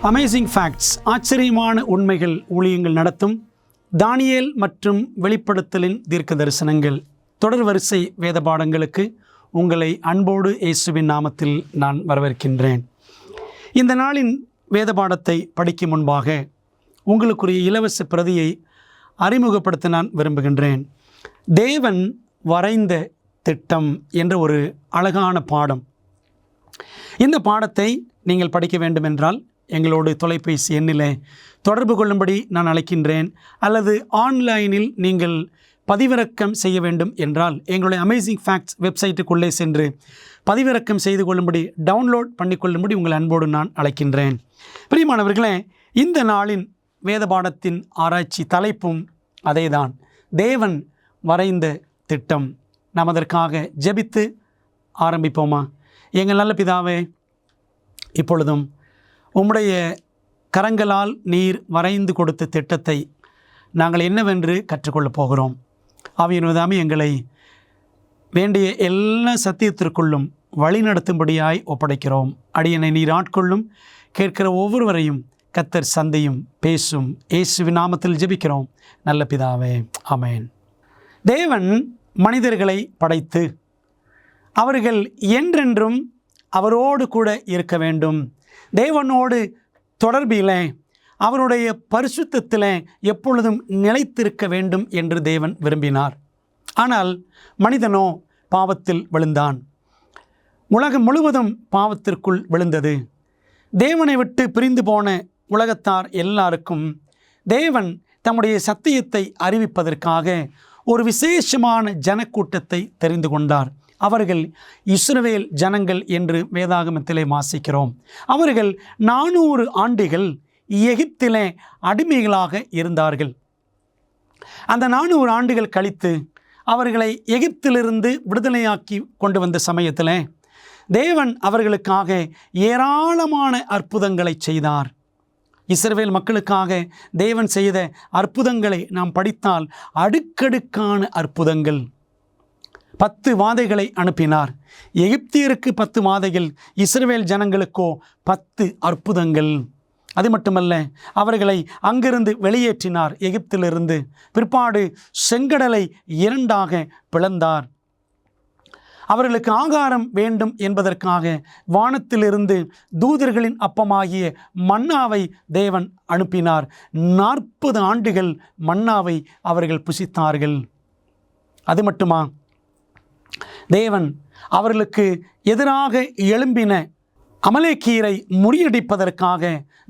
Amazing facts, ஆச்சரியமான உண்மைகள் ஊழியங்கள் நடத்தும் தானியேல் மற்றும் வெளிப்படுத்தலின் தீர்க்க தரிசனங்கள் தொடர் வரிசை வேத பாடங்களுக்கு உங்களை அன்போடு இயேசுவின் நாமத்தில் நான் வரவேற்கின்றேன். இந்த நாளின் வேத பாடத்தை படிக்கும் முன்பாக உங்களுக்குரிய இலவச பிரதியை அறிமுகப்படுத்த நான் விரும்புகின்றேன். தேவன் வரைந்த திட்டம் என்ற ஒரு அழகான பாடம். இந்த பாடத்தை நீங்கள் படிக்க வேண்டுமென்றால் எங்களோடு தொலைபேசி எண்ணில் தொடர்பு கொள்ளும்படி நான் அழைக்கின்றேன். அல்லது ஆன்லைனில் நீங்கள் பதிவிறக்கம் செய்ய வேண்டும் என்றால் எங்களுடைய அமேசிங் ஃபேக்ட்ஸ் வெப்சைட்டுக்குள்ளே சென்று பதிவிறக்கம் செய்து கொள்ளும்படி, டவுன்லோட் பண்ணிக்கொள்ளும்படி உங்கள் அன்போடு நான் அழைக்கின்றேன். பிரியமானவர்களே, இந்த நாளின் வேத பாடத்தின் ஆராய்ச்சி தலைப்பும் அதேதான், தேவன் வரைந்த திட்டம். நாம் அதற்காக ஜெபித்து ஆரம்பிப்போமா? எங்கள் நல்ல பிதாவே, இப்பொழுதும் உம்முடைய கரங்களால் நீர் வரைந்து கொடுத்த திட்டத்தை நாங்கள் என்னவென்று கற்றுக்கொள்ளப் போகிறோம். ஆவியானவரே, எங்களை வேண்டிய எல்லா சத்தியத்திற்குள்ளும் வழிநடத்தும்படியாய் ஒப்படைக்கிறோம். அடியனை நீர் ஆட்கொள்ளும். கேட்கிற ஒவ்வொருவரையும் கர்த்தர் சந்தையும் பேசும். இயேசுவின் நாமத்தில் ஜெபிக்கிறோம் நல்ல பிதாவே, ஆமென். தேவன் மனிதர்களை படைத்து அவர்கள் என்றென்றும் அவரோடு கூட இருக்க வேண்டும், தேவனோடு தொடர்பில் அவருடைய பரிசுத்தத்தில் எப்பொழுதும் நிலைத்திருக்க வேண்டும் என்று தேவன் விரும்பினார். ஆனால் மனிதனோ பாவத்தில் விழுந்தான். உலகம் முழுவதும் பாவத்திற்குள் விழுந்தது. தேவனை விட்டு பிரிந்து போன உலகத்தார் எல்லாருக்கும் தேவன் தம்முடைய சத்தியத்தை அறிவிப்பதற்காக ஒரு விசேஷமான ஜனக்கூட்டத்தை தெரிந்து கொண்டார். அவர்கள் இஸ்ரவேல் ஜனங்கள் என்று வேதாகமத்திலே வாசிக்கிறோம். அவர்கள் 400 ஆண்டுகள் எகிப்திலே அடிமைகளாக இருந்தார்கள். அந்த 400 ஆண்டுகள் கழித்து அவர்களை எகிப்திலிருந்து விடுதலையாக்கி கொண்டு வந்த சமயத்தில் தேவன் அவர்களுக்காக ஏராளமான அற்புதங்களை செய்தார். இஸ்ரவேல் மக்களுக்காக தேவன் செய்த அற்புதங்களை நாம் படித்தால் அடுக்கடுக்கான அற்புதங்கள். 10 வாதைகளை அனுப்பினார். எகிப்தியருக்கு 10 வாதைகள், இஸ்ரவேல் ஜனங்களுக்கோ 10 அற்புதங்கள். அது மட்டுமல்ல, அவர்களை அங்கிருந்து வெளியேற்றினார் எகிப்திலிருந்து. பிற்பாடு செங்கடலை 2ஆக பிளந்தார். அவர்களுக்கு ஆகாரம் வேண்டும் என்பதற்காக வானத்திலிருந்து தூதர்களின் அப்பமாகிய மன்னாவை தேவன் அனுப்பினார். 40 ஆண்டுகள் மன்னாவை அவர்கள் புசித்தார்கள். அது மட்டுமா, தேவன் அவர்களுக்கு எதிராக எழும்பின அமலேக்கியரை முறியடிப்பதற்காக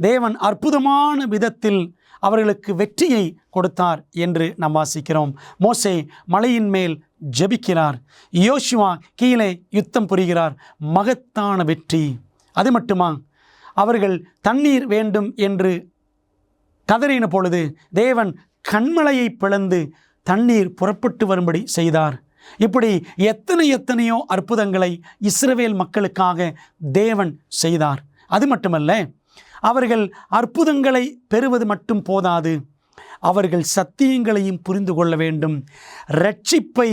தேவன் அற்புதமான விதத்தில் அவர்களுக்கு வெற்றியை கொடுத்தார் என்று நாம் வாசிக்கிறோம். மோசே மலையின் மேல் ஜெபிக்கிறார், யோசுவா கீழே யுத்தம் புரிகிறார், மகத்தான வெற்றி. அது மட்டுமா, அவர்கள் தண்ணீர் வேண்டும் என்று கதறின பொழுது தேவன் கண்மலையை பிளந்து தண்ணீர் புறப்பட்டு வரும்படி செய்தார். இப்படி எத்தனையோ அற்புதங்களை இஸ்ரவேல் மக்களுக்காக தேவன் செய்தார். அது மட்டுமல்ல, அவர்கள் அற்புதங்களை பெறுவது மட்டும் போதாது, அவர்கள் சத்தியங்களையும் புரிந்து கொள்ள வேண்டும். இரட்சிப்பை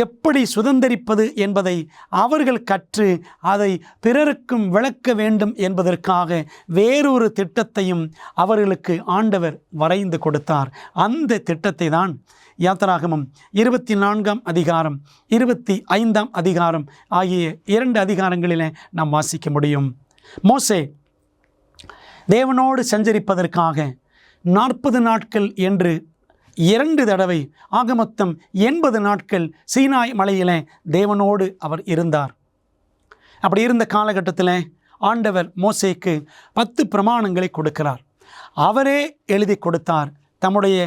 எப்படி சுதந்தரிப்பது என்பதை அவர்கள் கற்று அதை பிறருக்கும் விளக்க வேண்டும் என்பதற்காக வேறொரு திட்டத்தையும் அவர்களுக்கு ஆண்டவர் வரைந்து கொடுத்தார். அந்த திட்டத்தை தான் யாத்திராகமம் 24ஆம் அதிகாரம் 25ஆம் அதிகாரம் ஆகிய 2 அதிகாரங்களிலே நாம் வாசிக்க முடியும். மோசே தேவனோடு சஞ்சரிப்பதற்காக 40 நாட்கள் என்று 2 தடவை, ஆக மொத்தம் 80 நாட்கள் சீனாய் மலையிலே தேவனோடு அவர் இருந்தார். அப்படி இருந்த காலகட்டத்தில் ஆண்டவர் மோசேக்கு 10 பிரமாணங்களை கொடுக்கிறார். அவரே எழுதி கொடுத்தார். தம்முடைய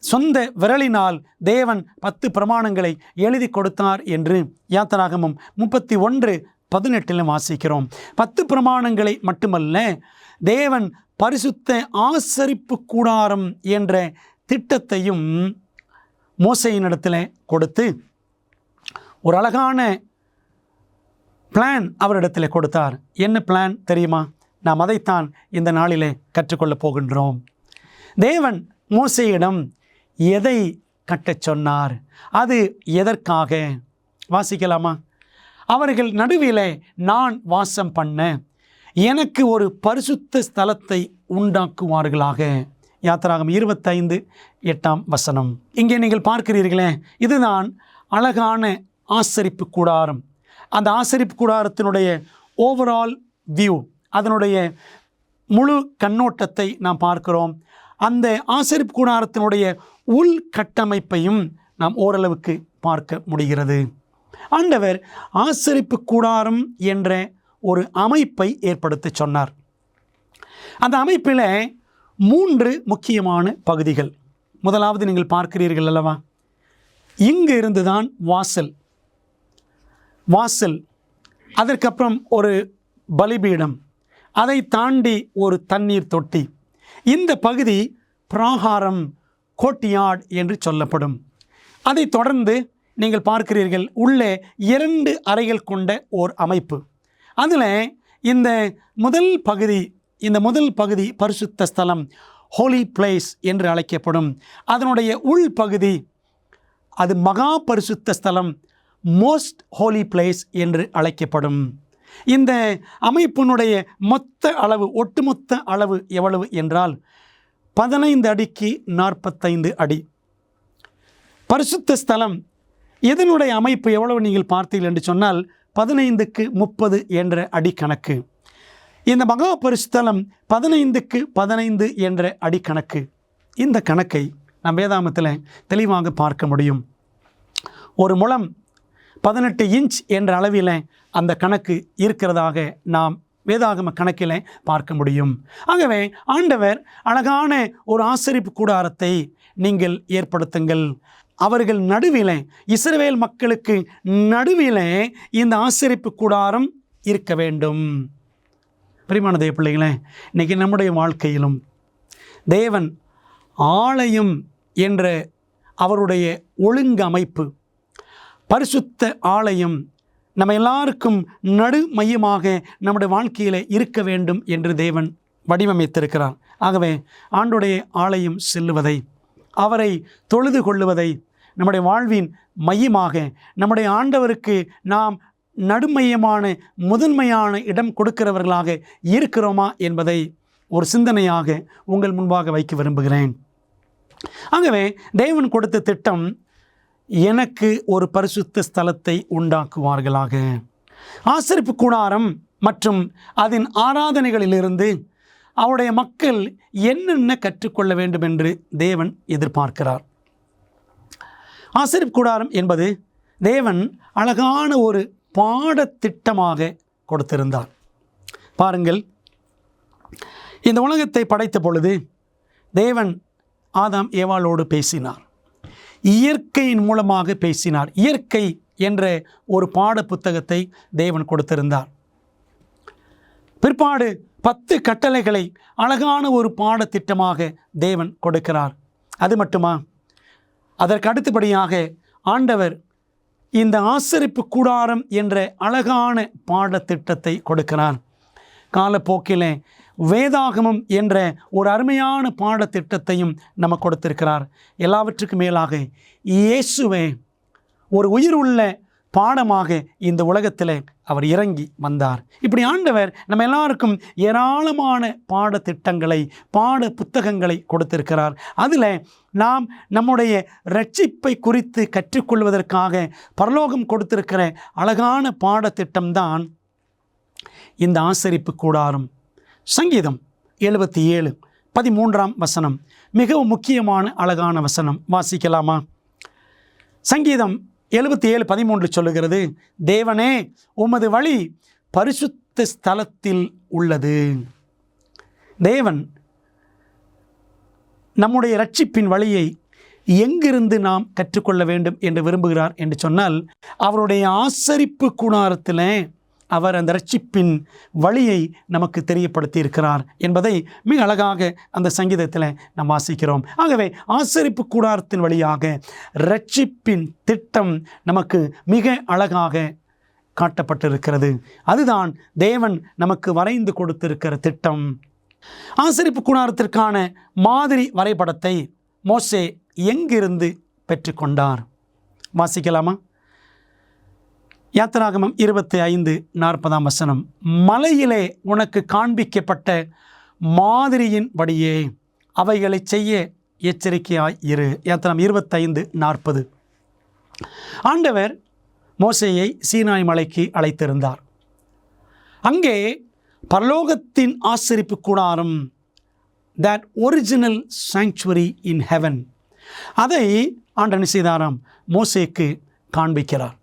சொந்த விரலினால் தேவன் 10 பிரமாணங்களை எழுதி கொடுத்தார் என்று யாத்திராகமம் 31:18 வாசிக்கிறோம். 10 பிரமாணங்களை மட்டுமல்ல, தேவன் பரிசுத்த ஆசரிப்பு கூடாரம் என்ற திட்டத்தையும் மோசேயினிடத்தில் கொடுத்து ஒரு அழகான பிளான் அவரிடத்தில் கொடுத்தார். என்ன பிளான் தெரியுமா? நாம் அதைத்தான் இந்த நாளிலே கற்றுக்கொள்ளப் போகின்றோம். தேவன் மோசேயிடம் எதை கட்டச் சொன்னார்? அது எதற்காக? வாசிக்கலாமா? அவர்கள் நடுவிலே நான் வாசம் பண்ண எனக்கு ஒரு பரிசுத்த ஸ்தலத்தை உண்டாக்குவார்களாக. யாத்திராகம் 25:8. இங்கே நீங்கள் பார்க்கிறீர்களே, இதுதான் அழகான ஆசரிப்பு கூடாரம். அந்த ஆசரிப்பு கூடாரத்தினுடைய ஓவரால் வியூ, அதனுடைய முழு கண்ணோட்டத்தை நாம் பார்க்கிறோம். அந்த ஆசரிப்பு கூடாரத்தினுடைய உள் கட்டமைப்பையும் நாம் ஓரளவுக்கு பார்க்க முடிகிறது. ஆண்டவர் ஆசரிப்பு கூடாரம் என்ற ஒரு அமைப்பை ஏற்படுத்த சொன்னார். அந்த அமைப்பில் 3 முக்கியமான பகுதிகள். முதலாவது நீங்கள் பார்க்கிறீர்கள் அல்லவா, இங்கு இருந்துதான் வாசல், அதற்கப்புறம் ஒரு பலிபீடம், அதை தாண்டி ஒரு தண்ணீர் தொட்டி. இந்த பகுதி பிராகாரம், கோட்டியார்ட் என்று சொல்லப்படும். அதை தொடர்ந்து நீங்கள் பார்க்கிறீர்கள் உள்ளே 2 அறைகள் கொண்ட ஓர் அமைப்பு. அதில் இந்த முதல் பகுதி பரிசுத்த ஸ்தலம், ஹோலி பிளேஸ் என்று அழைக்கப்படும். அதனுடைய உள் பகுதி அது மகா பரிசுத்த ஸ்தலம், மோஸ்ட் ஹோலி பிளேஸ் என்று அழைக்கப்படும். இந்த அமைப்பினுடைய ஒட்டுமொத்த அளவு எவ்வளவு என்றால் 15 அடிக்கு 45 அடி. பரிசுத்த ஸ்தலம் இதனுடைய அமைப்பு எவ்வளவு நீங்கள் பார்த்தீர்கள் என்று சொன்னால் 15க்கு 30 என்ற அடி கணக்கு. இந்த மகா பரிசுத்தலம் 15க்கு 15 என்ற அடி கணக்கு. இந்த கணக்கை நாம் வேதாகமத்தில் தெளிவாக பார்க்க முடியும். ஒரு முழம் 18 இன்ச் என்ற அளவில் அந்த கணக்கு இருக்கிறதாக நாம் வேதாகம கணக்கில் பார்க்க முடியும். ஆகவே ஆண்டவர் அழகான ஒரு ஆசரிப்பு கூடாரத்தை நீங்கள் ஏற்படுத்துங்கள். அவர்கள் நடுவில், இஸ்ரவேல் மக்களுக்கு நடுவில் இந்த ஆசரிப்பு கூடாரம் இருக்க வேண்டும். பிரியமான தேவ பிள்ளைகளே, இன்றைக்கி நம்முடைய வாழ்க்கையிலும் தேவன் ஆலயம் என்ற அவருடைய ஒழுங்கு அமைப்பு, பரிசுத்த ஆலயம் நம்ம எல்லாருக்கும் நடு மையமாக நம்முடைய வாழ்க்கையில் இருக்க வேண்டும் என்று தேவன் வடிவமைத்திருக்கிறார். ஆகவே ஆண்டுடைய ஆலயம் செல்லுவதை, அவரை தொழுது கொள்ளுவதை நம்முடைய வாழ்வின் மையமாக, நம்முடைய ஆண்டவருக்கு நாம் நடுமையமான முதன்மையான இடம் கொடுக்கிறவர்களாக இருக்கிறோமா என்பதை ஒரு சிந்தனையாக உங்கள் முன்பாக வைக்க விரும்புகிறேன். ஆகவே தேவன் கொடுத்த திட்டம், எனக்கு ஒரு பரிசுத்த ஸ்தலத்தை உண்டாக்குவார்களாக. ஆசரிப்பு கூடாரம் மற்றும் அதன் ஆராதனைகளிலிருந்து அவருடைய மக்கள் என்னென்ன கற்றுக்கொள்ள வேண்டும் என்று தேவன் எதிர்பார்க்கிறார். ஆசரிப்பு கூடாரம் என்பது தேவன் அழகான ஒரு பாடத்திட்டமாக கொடுத்திருந்தார். பாருங்கள், இந்த உலகத்தை படைத்த பொழுது தேவன் ஆதாம் ஏவாளோடு பேசினார். இயற்கையின் மூலமாக பேசினார். இயற்கை என்ற ஒரு பாட புத்தகத்தை தேவன் கொடுத்திருந்தார். பிற்பாடு 10 கட்டளைகளை அழகான ஒரு பாடத்திட்டமாக தேவன் கொடுக்கிறார். அது மட்டுமா, அதற்கு அடுத்தபடியாக ஆண்டவர் இந்த ஆசரிப்பு கூடாரம் என்ற அழகான பாடத்திட்டத்தை கொடுக்கிறார். காலப்போக்கிலே வேதாகமம் என்ற ஒரு அருமையான பாடத்திட்டத்தையும் நம்ம கொடுத்திருக்கிறார். எல்லாவற்றுக்கும் மேலாக இயேசுவே ஒரு உயிர் உள்ள பாடமாக இந்த உலகத்தில் அவர் இறங்கி வந்தார். இப்படி ஆண்டவர் நம்ம எல்லாருக்கும் ஏராளமான பாடத்திட்டங்களை, பாட புத்தகங்களை கொடுத்திருக்கிறார். அதில் நாம் நம்முடைய இரட்சிப்பை குறித்து கற்றுக்கொள்வதற்காக பரலோகம் கொடுத்திருக்கிற அழகான பாடத்திட்டம்தான் இந்த ஆசரிப்பு கூடாரம். சங்கீதம் 77:13 மிகவும் முக்கியமான அழகான வசனம். வாசிக்கலாமா? சங்கீதம் 77:13 சொல்லுகிறது, தேவனே உமது வழி பரிசுத்த ஸ்தலத்தில் உள்ளது. தேவன் நம்முடைய இரட்சிப்பின் வழியை எங்கிருந்து நாம் கற்றுக்கொள்ள வேண்டும் என்று விரும்புகிறார் என்று சொன்னால், அவருடைய ஆசரிப்பு கூடாரத்தில் அவர் அந்த இரட்சிப்பின் வழியை நமக்கு தெரியப்படுத்தி இருக்கிறார் என்பதை மிக அழகாக அந்த சங்கீதத்தில் நாம் வாசிக்கிறோம். ஆகவே ஆசரிப்பு கூடாரத்தின் வழியாக இரட்சிப்பின் திட்டம் நமக்கு மிக அழகாக காட்டப்பட்டிருக்கிறது. அதுதான் தேவன் நமக்கு வரைந்து கொடுத்திருக்கிற திட்டம். ஆசரிப்பு கூடாரத்திற்கான மாதிரி வரைபடத்தை மோசே எங்கிருந்து பெற்றுக்கொண்டார்? வாசிக்கலாமா? யாத்திராகமம் 25:40 வசனம், மலையிலே உனக்கு காண்பிக்கப்பட்ட மாதிரியின் படியே அவைகளை செய்ய எச்சரிக்கையாய் இரு. யாத்திராகமம் 25:40. ஆண்டவர் மோசேயை சீனாய் மலைக்கு அழைத்திருந்தார். அங்கே பரலோகத்தின் ஆசரிப்பு கூடாரம், that original sanctuary in heaven, அதை ஆண்டவர் செய்தாராம், மோசேக்கு காண்பிக்கிறார்.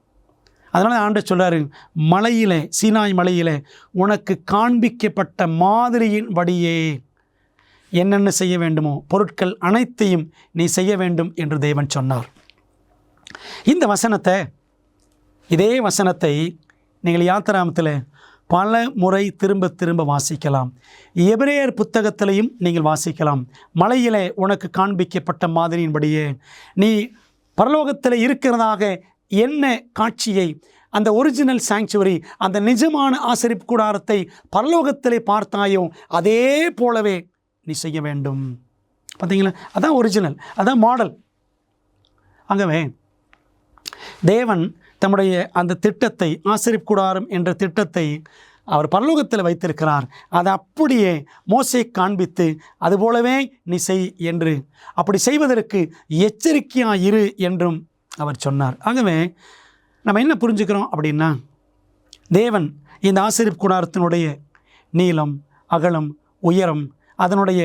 அதனால் ஆண்டவர் சொல்றாரு, மலையிலே, சீனாய் மலையிலே உனக்கு காண்பிக்கப்பட்ட மாதிரியின் படியே என்னென்ன செய்ய வேண்டுமோ பொருட்கள் அனைத்தையும் நீ செய்ய வேண்டும் என்று தேவன் சொன்னார். இந்த வசனத்தை, இதே வசனத்தை நீங்கள் யாத்திராகமத்தில் பல முறை திரும்ப திரும்ப வாசிக்கலாம். எபிரேயர் புத்தகத்திலையும் நீங்கள் வாசிக்கலாம். மலையிலே உனக்கு காண்பிக்கப்பட்ட மாதிரியின்படியே நீ பரலோகத்தில் இருக்கிறதாக என்ன காட்சியை, அந்த ஒரிஜினல் சாங்சுவரி, அந்த நிஜமான ஆசரிப்பு கூடாரத்தை பரலோகத்திலே பார்த்தாயோ அதே போலவே நீ செய்ய வேண்டும். பார்த்தீங்களா, அதான் ஒரிஜினல், அதான் மாடல். ஆகவே தேவன் தம்முடைய அந்த திட்டத்தை, ஆசரிப்பு கூடாரம் என்ற திட்டத்தை அவர் பரலோகத்தில் வைத்திருக்கிறார். அதை அப்படியே மோசே காண்பித்து அதுபோலவே நீ செய் என்று, அப்படி செய்வதற்கு எச்சரிக்கையாக இரு என்றும் அவர் சொன்னார். ஆகவே நம்ம என்ன புரிஞ்சுக்கிறோம் அப்படின்னா, தேவன் இந்த ஆசரிப்பு கூடாரத்தினுடைய நீளம், அகலம், உயரம், அதனுடைய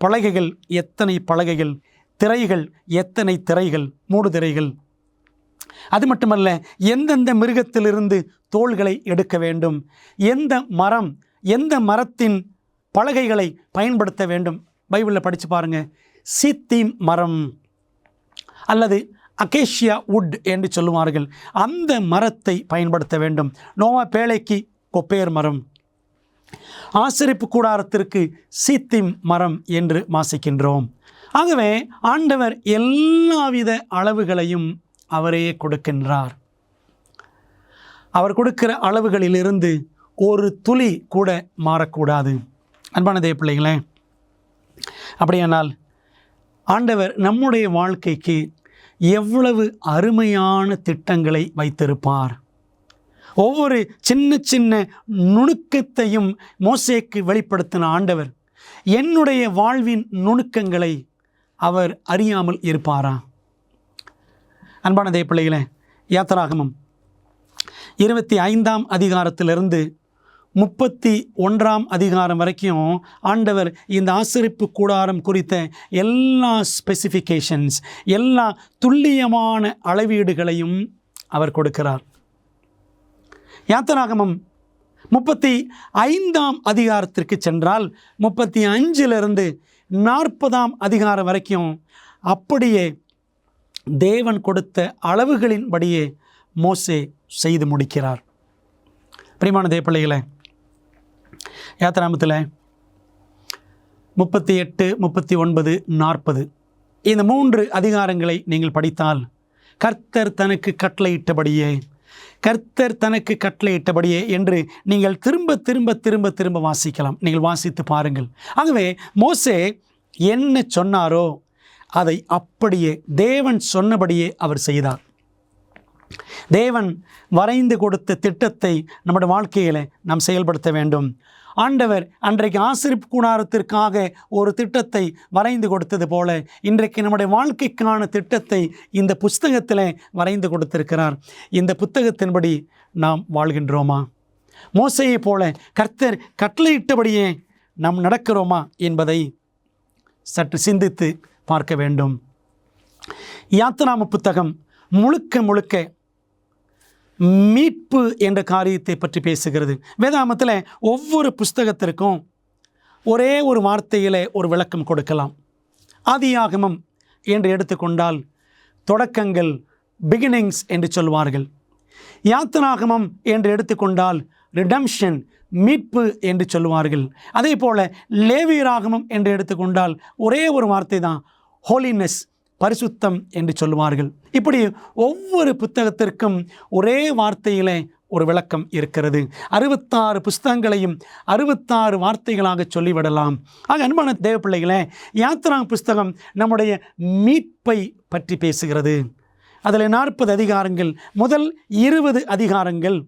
பலகைகள் எத்தனை பலகைகள், திரைகள் எத்தனை திரைகள், மூடுதிரைகள், அது மட்டுமல்ல எந்தெந்த மிருகத்திலிருந்து தோள்களை எடுக்க வேண்டும், எந்த மரம், எந்த மரத்தின் பலகைகளை பயன்படுத்த வேண்டும். பைபிளில் படித்து பாருங்கள். சீத்தீம் மரம் அல்லது அகேஷியா வுட் என்று சொல்லுவார்கள், அந்த மரத்தை பயன்படுத்த வேண்டும். நோவா பேழைக்கு கொப்பேர் மரம், ஆசரிப்பு கூடாரத்திற்கு சீத்தீம் மரம் என்று வாசிக்கின்றோம். ஆகவே ஆண்டவர் எல்லாவித அளவுகளையும் அவரே கொடுக்கின்றார். அவர் கொடுக்கிற அளவுகளிலிருந்து ஒரு துளி கூட மாறக்கூடாது. அன்பான தேவ பிள்ளைகளே, அப்படியானால் ஆண்டவர் நம்முடைய வாழ்க்கைக்கு எவ்வளவு அருமையான திட்டங்களை வைத்திருப்பார். ஒவ்வொரு சின்ன சின்ன நுணுக்கத்தையும் மோசேக்கு வெளிப்படுத்தின ஆண்டவர் என்னுடைய வாழ்வின் நுணுக்கங்களை அவர் அறியாமல் இருப்பாரா? அன்பான தேவ பிள்ளைகளே, யாத்திராகமம் 25ஆம் அதிகாரத்திலிருந்து 31ஆம் அதிகாரம் வரைக்கும் ஆண்டவர் இந்த ஆசரிப்பு கூடாரம் குறித்த எல்லா ஸ்பெசிஃபிகேஷன்ஸ், எல்லா துல்லியமான அளவீடுகளையும் அவர் கொடுக்கிறார். யாத்திராகமம் 35ஆம் அதிகாரத்திற்கு சென்றால் 35லிருந்து 40ஆம் அதிகாரம் வரைக்கும் அப்படியே தேவன் கொடுத்த அளவுகளின்படியே மோசே செய்து முடிக்கிறார். பிரியமான தேவ பிள்ளைகளே, யாத்திராகமத்தில் 38, 39, 40 இந்த 3 அதிகாரங்களை நீங்கள் படித்தால் கர்த்தர் தனக்கு கட்டளையிட்டபடியே, கர்த்தர் தனக்கு கட்டளையிட்டபடியே என்று நீங்கள் திரும்ப திரும்ப திரும்ப திரும்ப வாசிக்கலாம். நீங்கள் வாசித்து பாருங்கள். ஆகவே மோசே என்ன சொன்னாரோ அதை அப்படியே தேவன் சொன்னபடியே அவர் செய்தார். தேவன் வரைந்து கொடுத்த திட்டத்தை நம்முடைய வாழ்க்கையில் நாம் செயல்படுத்த வேண்டும். ஆண்டவர் அன்றைக்கு ஆசரிப்பு கூடாரத்திற்காக ஒரு திட்டத்தை வரைந்து கொடுத்தது போல இன்றைக்கு நம்முடைய வாழ்க்கைக்கான திட்டத்தை இந்த புஸ்தகத்தில் வரைந்து கொடுத்திருக்கிறார். இந்த புத்தகத்தின்படி நாம் வாழ்கின்றோமா? மோசேயை போல கர்த்தர் கட்டளையிட்டபடியே நாம் நடக்கிறோமா என்பதை சற்று சிந்தித்து பார்க்க வேண்டும். யாத்திராகம புத்தகம் முழுக்க முழுக்க மீட்பு என்ற காரியத்தை பற்றி பேசுகிறது. வேதாகமத்தில் ஒவ்வொரு புஸ்தகத்திற்கும் ஒரே ஒரு வார்த்தையில் ஒரு விளக்கம் கொடுக்கலாம். ஆதியாகமம் என்று எடுத்துக்கொண்டால் தொடக்கங்கள், பிகினிங்ஸ் என்று சொல்வார்கள். யாத்திராகமம் என்று எடுத்துக்கொண்டால் ரிடம்ஷன், மீட்பு என்று சொல்லுவார்கள். அதே போல் லேவியராகமம் என்று எடுத்துக்கொண்டால் ஒரே ஒரு வார்த்தை தான், ஹோலினஸ், பரிசுத்தம் என்று சொல்லுவார்கள். இப்படி ஒவ்வொரு புத்தகத்திற்கும் ஒரே வார்த்தையிலே ஒரு விளக்கம் இருக்கிறது. 66 புஸ்தகங்களையும் 66 வார்த்தைகளாக சொல்லிவிடலாம். ஆக அன்பான தேவ பிள்ளைகளே, யாத்திராகம புஸ்தகம் நம்முடைய மீட்பை பற்றி பேசுகிறது. அதில் 40 அதிகாரங்கள், முதல் 20 அதிகாரங்கள்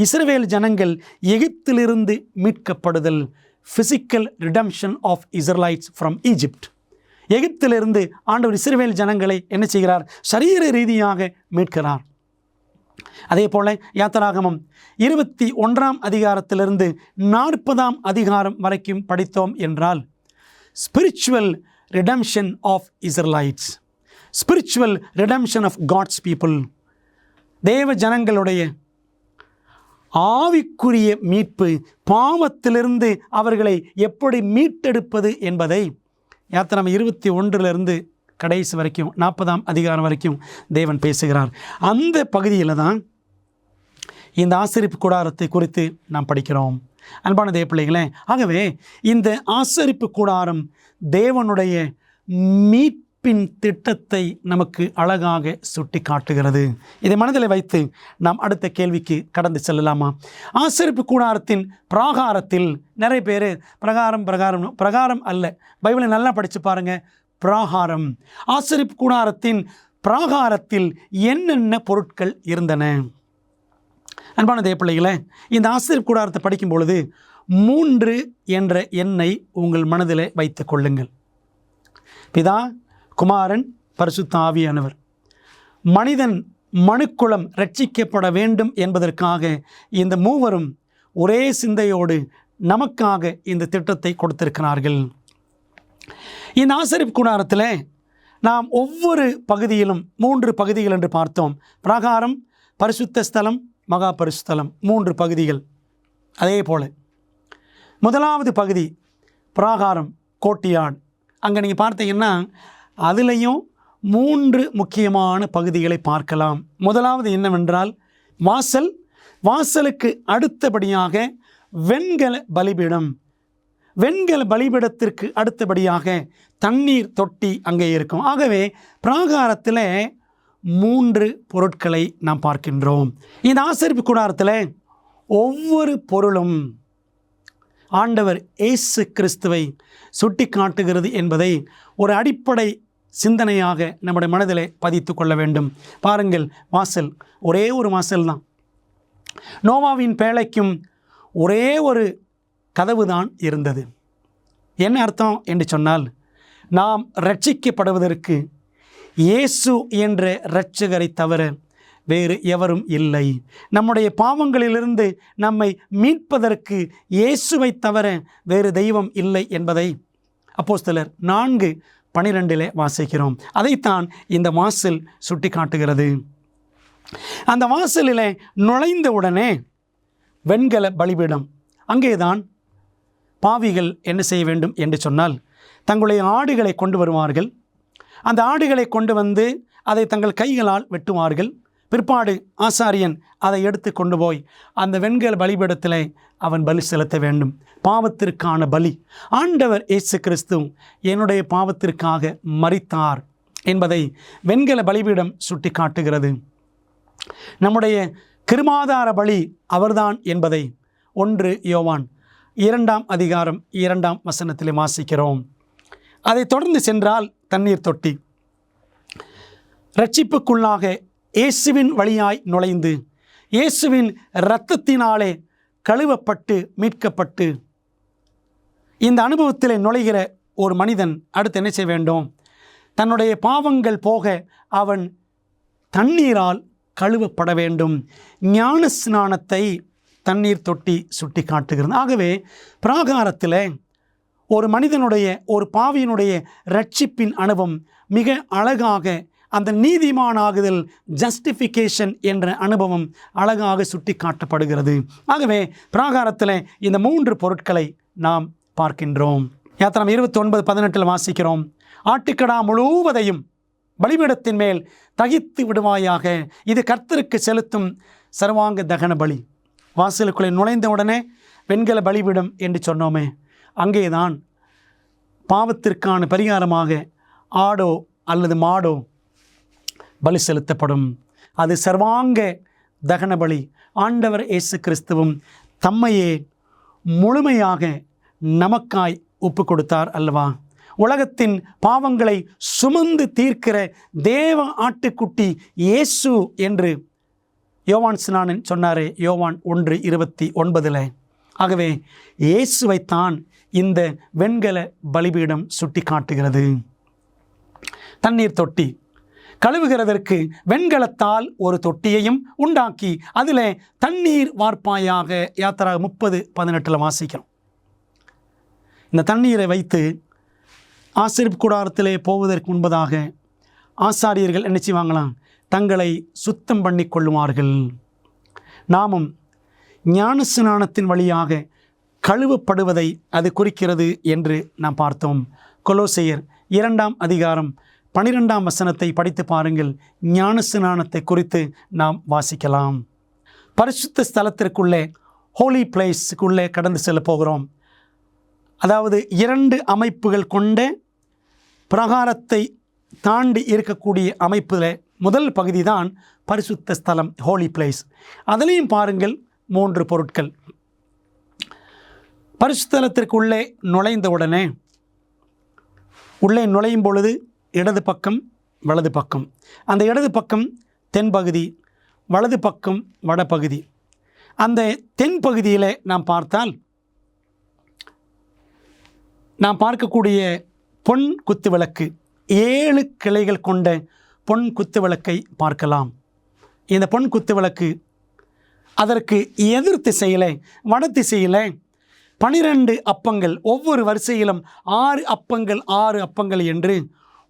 இஸ்ரவேல் ஜனங்கள் எகிப்திலிருந்து மீட்கப்படுதல், physical redemption of Israelites from Egypt. எகிப்திலிருந்து ஆண்டவர் இஸ்ரவேல் ஜனங்களை என்ன செய்கிறார்? சரீர ரீதியாக மீட்கிறார். அதே போல யாத்திராகமம் 21ஆம் அதிகாரத்திலிருந்து 40ஆம் அதிகாரம் வரைக்கும் படித்தோம் என்றால் spiritual redemption of Israelites, spiritual redemption of God's people, தேவ ஜனங்களுடைய ஆவிக்குரிய மீட்பு, பாவத்திலிருந்து அவர்களை எப்படி மீட்டெடுப்பது என்பதை யாத்திராகமம் 21 கடைசி வரைக்கும் 40ஆம் அதிகாரம் வரைக்கும் தேவன் பேசுகிறார். அந்த பகுதியில் தான் இந்த ஆசரிப்பு கூடாரத்தை குறித்து நாம் படிக்கிறோம். அன்பான தேவ பிள்ளைகளே, ஆகவே இந்த ஆசரிப்பு கூடாரம் தேவனுடைய மீட்பின் திட்டத்தை நமக்கு அழகாக சுட்டி காட்டுகிறது. இதை மனதில் வைத்து நாம் அடுத்த கேள்விக்கு கடந்து செல்லலாமா? ஆசரிப்பு கூடாரத்தின் பிராகாரத்தில் நிறைய பேர் பிரகாரம் அல்ல, பைபிளை நல்லா படித்து பாருங்க. பிராகாரம், ஆசரிப்பு கூடாரத்தின் பிராகாரத்தில் என்னென்ன பொருட்கள் இருந்தன? அன்பான தேவ பிள்ளைகளே, இந்த ஆசரிப்பு கூடாரத்தை படிக்கும் பொழுது 3 என்ற எண்ணை உங்கள் மனதில் வைத்துக் கொள்ளுங்கள். பிதா, குமாரன், பரிசுத்த ஆவியானவர். மனிதன் மனுக்குலம் ரட்சிக்கப்பட வேண்டும் என்பதற்காக இந்த மூவரும் ஒரே சிந்தையோடு நமக்காக இந்த திட்டத்தை கொடுத்திருக்கிறார்கள். இந்த ஆசரிப்பு கூடாரத்தில் நாம் ஒவ்வொரு பகுதியிலும் 3 பகுதிகள் என்று பார்த்தோம். பிராகாரம், பரிசுத்த ஸ்தலம், மகா பரிசுத்தலம், 3 பகுதிகள். அதே போல் முதலாவது பகுதி பிராகாரம், கோட்டியாட். அங்கே நீங்கள் பார்த்தீங்கன்னா அதுலேயும் 3 முக்கியமான பகுதிகளை பார்க்கலாம். முதலாவது என்னவென்றால் வாசல், வாசலுக்கு அடுத்தபடியாக வெண்கல பலிபீடம், வெண்கல பலிபீடத்திற்கு அடுத்தபடியாக தண்ணீர் தொட்டி அங்கே இருக்கும். ஆகவே பிராகாரத்தில் 3 பொருட்களை நாம் பார்க்கின்றோம். இந்த ஆசரிப்பு கூடாரத்தில் ஒவ்வொரு பொருளும் ஆண்டவர் இயேசு கிறிஸ்துவை சுட்டி காட்டுகிறது என்பதை ஒரு அடிப்படை சிந்தனையாக நம்முடைய மனதிலே பதித்து கொள்ள வேண்டும். பாருங்கள், வாசல் ஒரே ஒரு வாசல் தான். நோவாவின் பேழைக்கும் ஒரே ஒரு கதவு தான் இருந்தது. என்ன அர்த்தம் என்று சொன்னால், நாம் ரட்சிக்கப்படுவதற்கு இயேசு என்ற இரட்சகரை தவிர வேறு எவரும் இல்லை. நம்முடைய பாவங்களிலிருந்து நம்மை மீட்பதற்கு இயேசுவை தவிர வேறு தெய்வம் இல்லை என்பதை அப்போஸ்தலர் 4:12 வாசிக்கிறோம். அதைத்தான் இந்த வாசல் சுட்டி காட்டுகிறது. அந்த வாசலிலே நுழைந்தவுடனே வெண்கல பலிபீடம். அங்கேதான் பாவிகள் என்ன செய்ய வேண்டும் என்று சொன்னால், தங்களுடைய ஆடுகளை கொண்டு வருவார்கள். அந்த ஆடுகளை கொண்டு வந்து அதை தங்கள் கைகளால் வெட்டுவார்கள். பிற்பாடு ஆசாரியன் அதை எடுத்து கொண்டு போய் அந்த வெண்கல பலிபீடத்தில் அவன் பலி செலுத்த வேண்டும். பாவத்திற்கான பலி. ஆண்டவர் இயேசு கிறிஸ்து என்னுடைய பாவத்திற்காக மரித்தார் என்பதை வெண்கல பலிபீடம் சுட்டி காட்டுகிறது. நம்முடைய கிருமாதார பலி அவர்தான் என்பதை 1 யோவான் 2ஆம் அதிகாரம் 2ஆம் வசனத்திலே வாசிக்கிறோம். அதை தொடர்ந்து சென்றால் தண்ணீர் தொட்டி. இரட்சிப்புக்குள்ளாக இயேசுவின் வழியாய் நுழைந்து இயேசுவின் இரத்தத்தினாலே கழுவப்பட்டு மீட்கப்பட்டு இந்த அனுபவத்தில் நுழைகிற ஒரு மனிதன் அடுத்து என்ன செய்ய வேண்டும்? தன்னுடைய பாவங்கள் போக அவன் தண்ணீரால் கழுவப்பட வேண்டும். ஞான ஸ்நானத்தை தண்ணீர் தொட்டி சுட்டி காட்டுகிறது. ஆகவே பிராகாரத்தில் ஒரு மனிதனுடைய, ஒரு பாவியினுடைய இரட்சிப்பின் அனுபவம் மிக அழகாக, அந்த நீதிமானாகுதல், ஜஸ்டிஃபிகேஷன் என்ற அனுபவம் அழகாக சுட்டி காட்டப்படுகிறது. ஆகவே பிராகாரத்தில் இந்த 3 பொருட்களை நாம் பார்க்கின்றோம். யாத்திராகமம் 29:18 வாசிக்கிறோம். ஆட்டுக்கடா முழுவதையும் பலிபீடத்தின் மேல் தகித்து விடுவாயாக, இது கர்த்தருக்கு செலுத்தும் சர்வாங்க தகன பலி. வாசலுக்குள்ளே நுழைந்தவுடனே வெண்கல பலிபீடம் என்று சொன்னோமே, அங்கேதான் பாவத்திற்கான பரிகாரமாக ஆடோ அல்லது மாடோ பலி செலுத்தப்படும். அது சர்வாங்க தகன பலி. ஆண்டவர் இயேசு கிறிஸ்துவும் தம்மையே முழுமையாக நமக்காய் ஒப்பு கொடுத்தார் அல்லவா? உலகத்தின் பாவங்களை சுமந்து தீர்க்கிற தேவ ஆட்டுக்குட்டி இயேசு என்று யோவான் ஸ்நானன் சொன்னாரே, யோவான் 1:29. ஆகவே இயேசுவைத்தான் இந்த வெண்கல பலிபீடம் சுட்டி காட்டுகிறது. தண்ணீர் தொட்டி கழுவுகிறதற்கு வெண்கலத்தால் ஒரு தொட்டியையும் உண்டாக்கி அதில் தண்ணீர் வார்ப்பாயாக யாத்திராகமம் 30:18 வாசிக்கிறோம். இந்த தண்ணீரை வைத்து ஆசரிப்பு கூடாரத்திலே போவதற்கு முன்பதாக ஆசாரியர்கள் என்ன செய்வாங்களாம்? தங்களை சுத்தம் பண்ணி கொள்ளுவார்கள். நாமும் ஞானஸ்நானத்தின் வழியாக கழுவப்படுவதை அது குறிக்கிறது என்று நாம் பார்த்தோம். கொலோசையர் 2:12 படித்து பாருங்கள். ஞானஸ்நானத்தை குறித்து நாம் வாசிக்கலாம். பரிசுத்த ஸ்தலத்திற்குள்ளே, ஹோலி பிளேஸுக்குள்ளே கடந்து செல்ல போகிறோம். அதாவது 2 அமைப்புகள் கொண்ட பிரகாரத்தை தாண்டி இருக்கக்கூடிய அமைப்பில் முதல் பகுதி தான் பரிசுத்த ஸ்தலம், ஹோலி பிளேஸ். அதிலையும் பாருங்கள் 3 பொருட்கள். பரிசுத்தலத்திற்குள்ளே நுழைந்தவுடனே உள்ளே நுழையும் பொழுது இடது பக்கம் வலது பக்கம், அந்த இடது பக்கம் தென்பகுதி, வலது பக்கம் வடபகுதி. அந்த தென்பகுதியில் நாம் பார்த்தால் நாம் பார்க்கக்கூடிய பொன் குத்து விளக்கு, 7 கிளைகள் கொண்ட பொன் குத்து விளக்கை பார்க்கலாம். இந்த பொன் குத்து விளக்கு அதற்கு எதிர் திசையில், வட திசையில் 12 அப்பங்கள், ஒவ்வொரு வரிசையிலும் 6 அப்பங்கள் 6 அப்பங்கள் என்று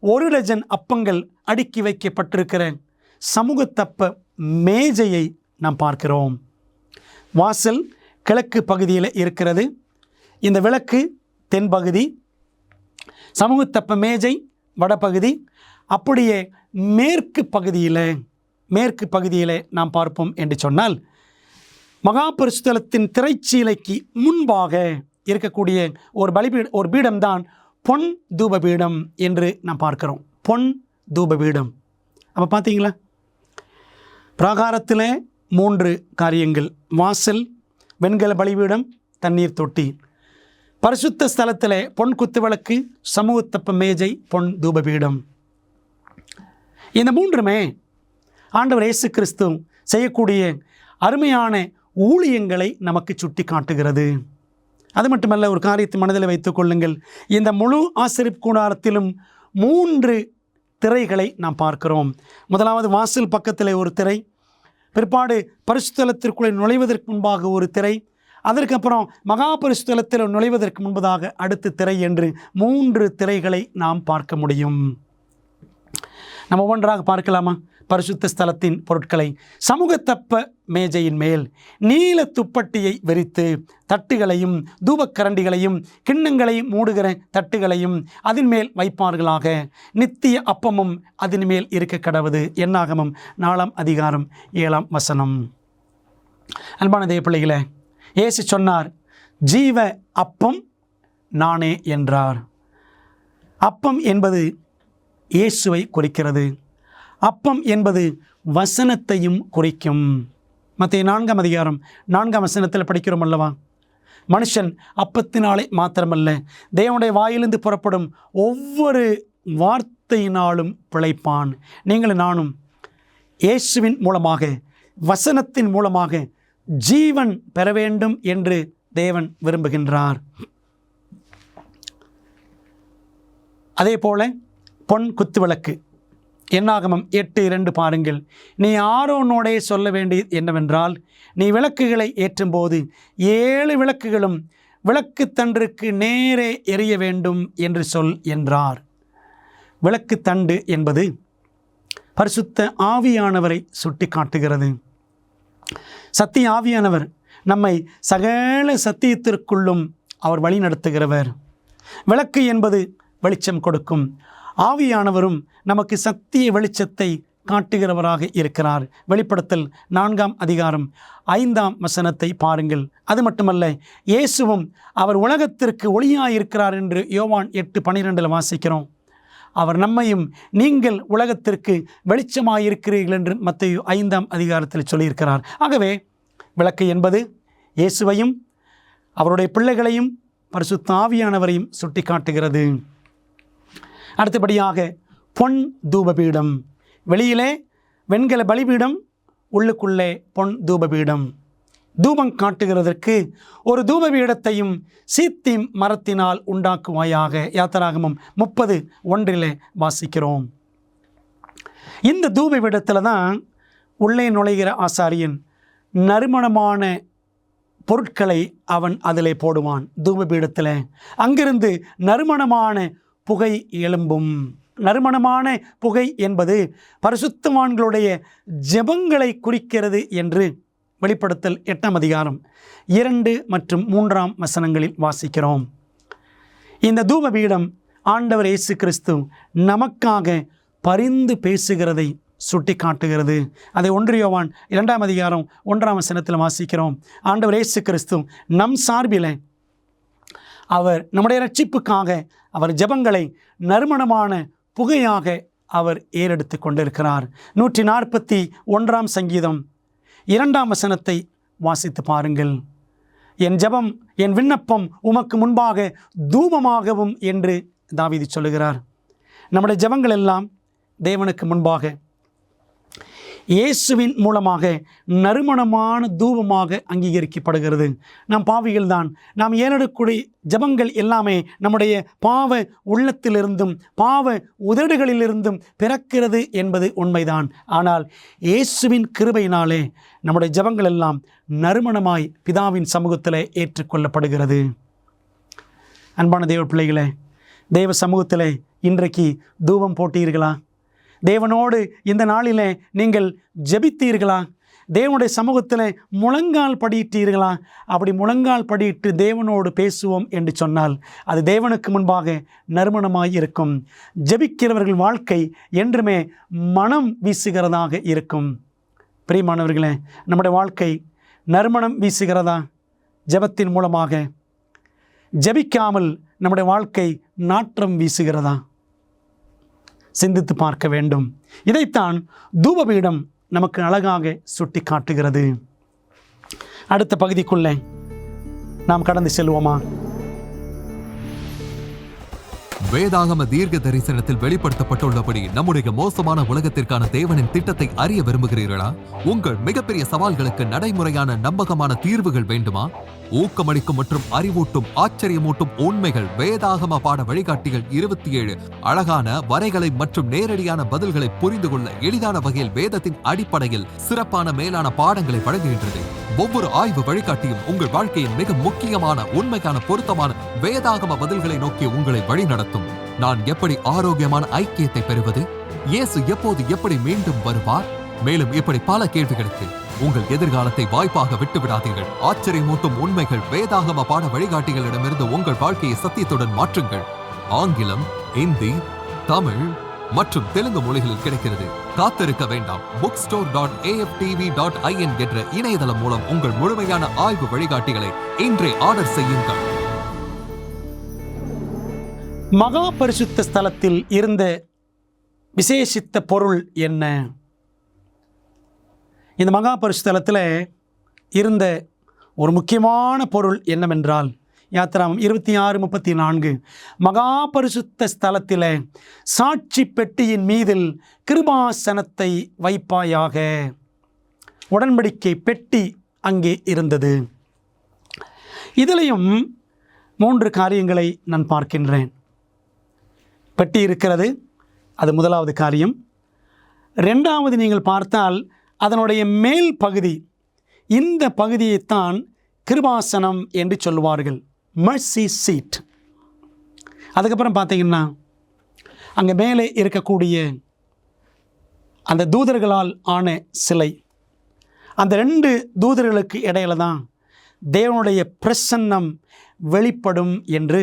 1 டஜன் அப்பங்கள் அடுக்கி வைக்கப்பட்டிருக்கிற சமூகத்தப்ப மேஜையை நாம் பார்க்கிறோம். வாசல் கிழக்கு பகுதியில் இருக்கிறது. இந்த விளக்கு தென்பகுதி, சமூகத்தப்ப மேஜை வடபகுதி. அப்படியே மேற்கு பகுதியில் நாம் பார்ப்போம் என்று சொன்னால், மகா பரிசுத்தலத்தின் திரைச்சீலைக்கு முன்பாக இருக்கக்கூடிய ஒரு பீடம்தான் பொன் தூபபீடம் என்று நாம் பார்க்கிறோம். பொன் தூபபீடம். அப்போ பார்த்தீங்களா, பிராகாரத்தில் 3 காரியங்கள்: வாசல், வெண்கல பலிபீடம், தண்ணீர் தொட்டி. பரிசுத்த ஸ்தலத்தில் பொன் குத்துவிளக்கு, சமூகத்தப்ப மேஜை, பொன் தூபபீடம். இந்த 3மே ஆண்டவர் இயேசு கிறிஸ்து செய்யக்கூடிய அருமையான ஊழியங்களை நமக்கு சுட்டி காட்டுகிறது. அது மட்டுமல்ல, ஒரு காரியத்தை மனதில் வைத்துக் கொள்ளுங்கள். இந்த முழு ஆசரிப்பு கூடாரத்திலும் 3 திரைகளை நாம் பார்க்கிறோம். முதலாவது வாசல் பக்கத்தில் ஒரு திரை, பிற்பாடு பரிசுத்தலத்திற்குள்ளே நுழைவதற்கு முன்பாக ஒரு திரை, அதற்கப்புறம் மகா பரிசுத்தலத்தில் நுழைவதற்கு முன்பதாக அடுத்த திரை என்று 3 திரைகளை நாம் பார்க்க முடியும். நம்ம ஒவ்வொன்றாக பார்க்கலாமா? பரிசுத்த ஸ்தலத்தின் பொருட்களை. சமூகத்தப்ப மேஜையின் மேல் நீல துப்பட்டியை விரித்து தட்டுகளையும் தூபக்கரண்டிகளையும் கிண்ணங்களையும் மூடுகிற தட்டுகளையும் அதன் மேல் வைப்பார்களாக. நித்திய அப்பமும் அதன் மேல் இருக்க கடவுது. என்னாகமம் 4:7. அன்பான தேவ பிள்ளைகளே, இயேசு சொன்னார், ஜீவ அப்பம் நானே என்றார். அப்பம் என்பது இயேசுவை குறிக்கிறது. அப்பம் என்பது வசனத்தையும் குறிக்கும். மத்தேயு 4:4 படிக்கிறோம் அல்லவா? மனுஷன் அப்பத்தினாலே மாத்திரமல்ல, தேவனுடைய வாயிலிருந்து புறப்படும் ஒவ்வொரு வார்த்தையினாலும் பிழைப்பான். நீங்களும் நானும் இயேசுவின் மூலமாக, வசனத்தின் மூலமாக ஜீவன் பெற வேண்டும் என்று தேவன் விரும்புகின்றார். அதே போல பொன் குத்துவிளக்கு. என்னாகமம் 8:2 பாருங்கள். நீ ஆரோனோடே சொல்ல வேண்டியது என்னவென்றால், நீ விளக்குகளை ஏற்றும்போது 7 விளக்குகளும் விளக்குத்தண்டிற்கு நேரே எரிய வேண்டும் என்று சொல் என்றார். விளக்குத்தண்டு என்பது பரிசுத்த ஆவியானவரை சுட்டி காட்டுகிறது. சத்திய ஆவியானவர் நம்மை சகல சத்தியத்திற்குள்ளும் அவர் வழி நடத்துகிறவர். விளக்கு என்பது வெளிச்சம் கொடுக்கும். ஆவியானவரும் நமக்கு சத்திய வெளிச்சத்தை காட்டுகிறவராக இருக்கிறார். வெளிப்படுத்தல் 4:5 பாருங்கள். அது மட்டுமல்ல, இயேசுவும் அவர் உலகத்திற்கு ஒளியாயிருக்கிறார் என்று யோவான் 8:12 வாசிக்கிறோம். அவர் நம்மையும் நீங்கள் உலகத்திற்கு வெளிச்சமாயிருக்கிறீர்கள் என்று மத்தேயு 5 சொல்லியிருக்கிறார். ஆகவே விளக்கு என்பது இயேசுவையும் அவருடைய பிள்ளைகளையும் பரிசுத்த ஆவியானவரையும் சுட்டி காட்டுகிறது. அடுத்தபடியாக பொன் தூபபீடம். வெளியிலே வெண்கல பலிபீடம், உள்ளுக்குள்ளே பொன் தூபபீடம். தூபம் காட்டுகிறதற்கு ஒரு தூபபீடத்தையும் சீத்திம் மரத்தினால் உண்டாக்குவாயாக. யாத்திராகமம் 30:1 வாசிக்கிறோம். இந்த தூபபீடத்தில் தான் உள்ளே நுழைகிற ஆசாரியன் நறுமணமான பொருட்களை அவன் அதிலே போடுவான். தூபபீடத்தில் அங்கிருந்து நறுமணமான புகை எழும்பும். நறுமணமான புகை என்பது பரிசுத்தவான்களுடைய ஜெபங்களை குறிக்கிறது என்று வெளிப்படுத்தல் 8:2 மற்றும் 3 வாசிக்கிறோம். இந்த தூபபீடம் ஆண்டவர் இயேசு கிறிஸ்து நமக்காக பரிந்து பேசுகிறதை சுட்டி காட்டுகிறது. அதை 1 யோவான் 2:1 வாசிக்கிறோம். ஆண்டவர் இயேசு கிறிஸ்து நம் சார்பில் அவர் நம்முடைய ரட்சிப்புக்காக அவர் ஜெபங்களை நறுமணமான புகையாக அவர் ஏறெடுத்து கொண்டிருக்கிறார். 141 சங்கீதம் 2 வாசித்து பாருங்கள். என் ஜெபம், என் விண்ணப்பம் உமக்கு முன்பாக தூபமாகவும் என்று தாவீது சொல்லுகிறார். நம்முடைய ஜெபங்கள் எல்லாம் தேவனுக்கு முன்பாக இயேசுவின் மூலமாக நறுமணமான தூபமாக அங்கீகரிக்கப்படுகிறது. நாம் பாவிகள் தான். நாம் ஏறெடுக்கக்கூடிய ஜெபங்கள் எல்லாமே நம்முடைய பாவ உள்ளத்திலிருந்தும் பாவ உதடுகளிலிருந்தும் பிறக்கிறது என்பது உண்மைதான். ஆனால் இயேசுவின் கிருபையினாலே நம்முடைய ஜெபங்கள் எல்லாம் நறுமணமாய் பிதாவின் சமூகத்தில் ஏற்றுக்கொள்ளப்படுகிறது. அன்பான தேவ பிள்ளைகளே, தேவ சமூகத்தில் இன்றைக்கு தூபம் போட்டீர்களா? தேவனோடு இந்த நாளிலே நீங்கள் ஜெபித்தீர்களா? தேவனுடைய சமூகத்தில் முழங்கால் படியிட்டீர்களா? அப்படி முழங்கால் படியிட்டு தேவனோடு பேசுவோம் என்று சொன்னால் அது தேவனுக்கு முன்பாக நறுமணமாய் இருக்கும். ஜெபிக்கிறவர்கள் வாழ்க்கை என்றுமே மனம் வீசுகிறதாக இருக்கும். பிரியமானவர்களே, நம்முடைய வாழ்க்கை நறுமணம் வீசுகிறதா? ஜெபத்தின் மூலமாக. ஜெபிக்காமல் நம்முடைய வாழ்க்கை நாற்றம் வீசுகிறதா? சிந்தித்து பார்க்க வேண்டும். இதைத்தான் தூபபீடம் நமக்கு அழகாக சுட்டி காட்டுகிறது. அடுத்த பகுதிக்குள்ளே நாம் கடந்து செல்வோமா? வேதாகம தீர்க்க தரிசனத்தில் வெளிப்படுத்தப்பட்டுள்ளபடி நம்முடைய மோசமான உலகத்திற்கான தேவனின் திட்டத்தை அறிய விரும்புகிறீர்களா? உங்கள் மிகப்பெரிய சவால்களுக்கு நடைமுறையான நம்பகமான தீர்வுகள் வேண்டுமா? ஊக்கமளிக்கும் மற்றும் அறிவூட்டும் ஆச்சரியமூட்டும் உண்மைகள் வேதாகம பாட வழிகாட்டிகள் 27 அழகான வரைகளை மற்றும் நேரடியான பதில்களை புரிந்து கொள்ள எளிதான வகையில் வேதத்தின் அடிப்படையில் சிறப்பான மேலான பாடங்களை வழங்குகின்றது. ஒவ்வொரு ஆய்வு வழிகாட்டியும் உங்கள் வாழ்க்கையின் மிக முக்கியமான உண்மைக்கான பொருத்தமான வேதாகம பதில்களை நோக்கி உங்களை வழிநடத்தும். நான் எப்படி ஆரோக்கியமான ஐக்கியத்தை பெறுவது? இயேசு எப்போது எப்படி மீண்டும் வருவார்? மேலும் இப்படி பல கேள்விகளுக்கு உங்கள் எதிர்காலத்தை வாய்ப்பாக விட்டுவிடாதீர்கள். ஆச்சரியமூட்டும் உண்மைகள் வேதாகம பாட வழிகாட்டிகளிடமிருந்து உங்கள் வாழ்க்கையை சத்தியத்துடன் மாற்றுங்கள். ஆங்கிலம், இந்தி, தமிழ் மற்றும் தெலுங்கு மொழிகளில் கிடைக்கிறது. காத்திருக்க வேண்டாம். bookstore.aftv.in என்ற இணையதளம் மூலம் உங்கள் முழுமையான ஆய்வு வழிகாட்டிகளை இன்றே ஆர்டர் செய்யுங்கள். மகா பரிசுத்த ஸ்தலத்தில் இருந்த விசேஷித்த பொருள் என்ன? இந்த மகா பரிசுத்தலத்தில் இருந்த ஒரு முக்கியமான பொருள் என்னவென்றால், யாத்திராகமம் 26:34 மகா பரிசுத்த ஸ்தலத்தில் சாட்சி பெட்டியின் மீதில் கிருபாசனத்தை வைப்பாயாக. உடன்படிக்கை பெட்டி அங்கே இருந்தது. இதிலையும் 3 காரியங்களை நான் பார்க்கின்றேன். பெட்டி இருக்கிறது, அது முதலாவது காரியம். 2வது நீங்கள் பார்த்தால் அதனுடைய மேல் பகுதி, இந்த பகுதியைத்தான் கிருபாசனம் என்று சொல்லுவார்கள், மர்சி சீட். அதுக்கப்புறம் பார்த்தீங்கன்னா அங்கே மேலே இருக்கக்கூடிய அந்த தூதர்களால் ஆன சிலை, அந்த 2 தூதர்களுக்கு இடையில தான் தேவனுடைய பிரசன்னம் வெளிப்படும் என்று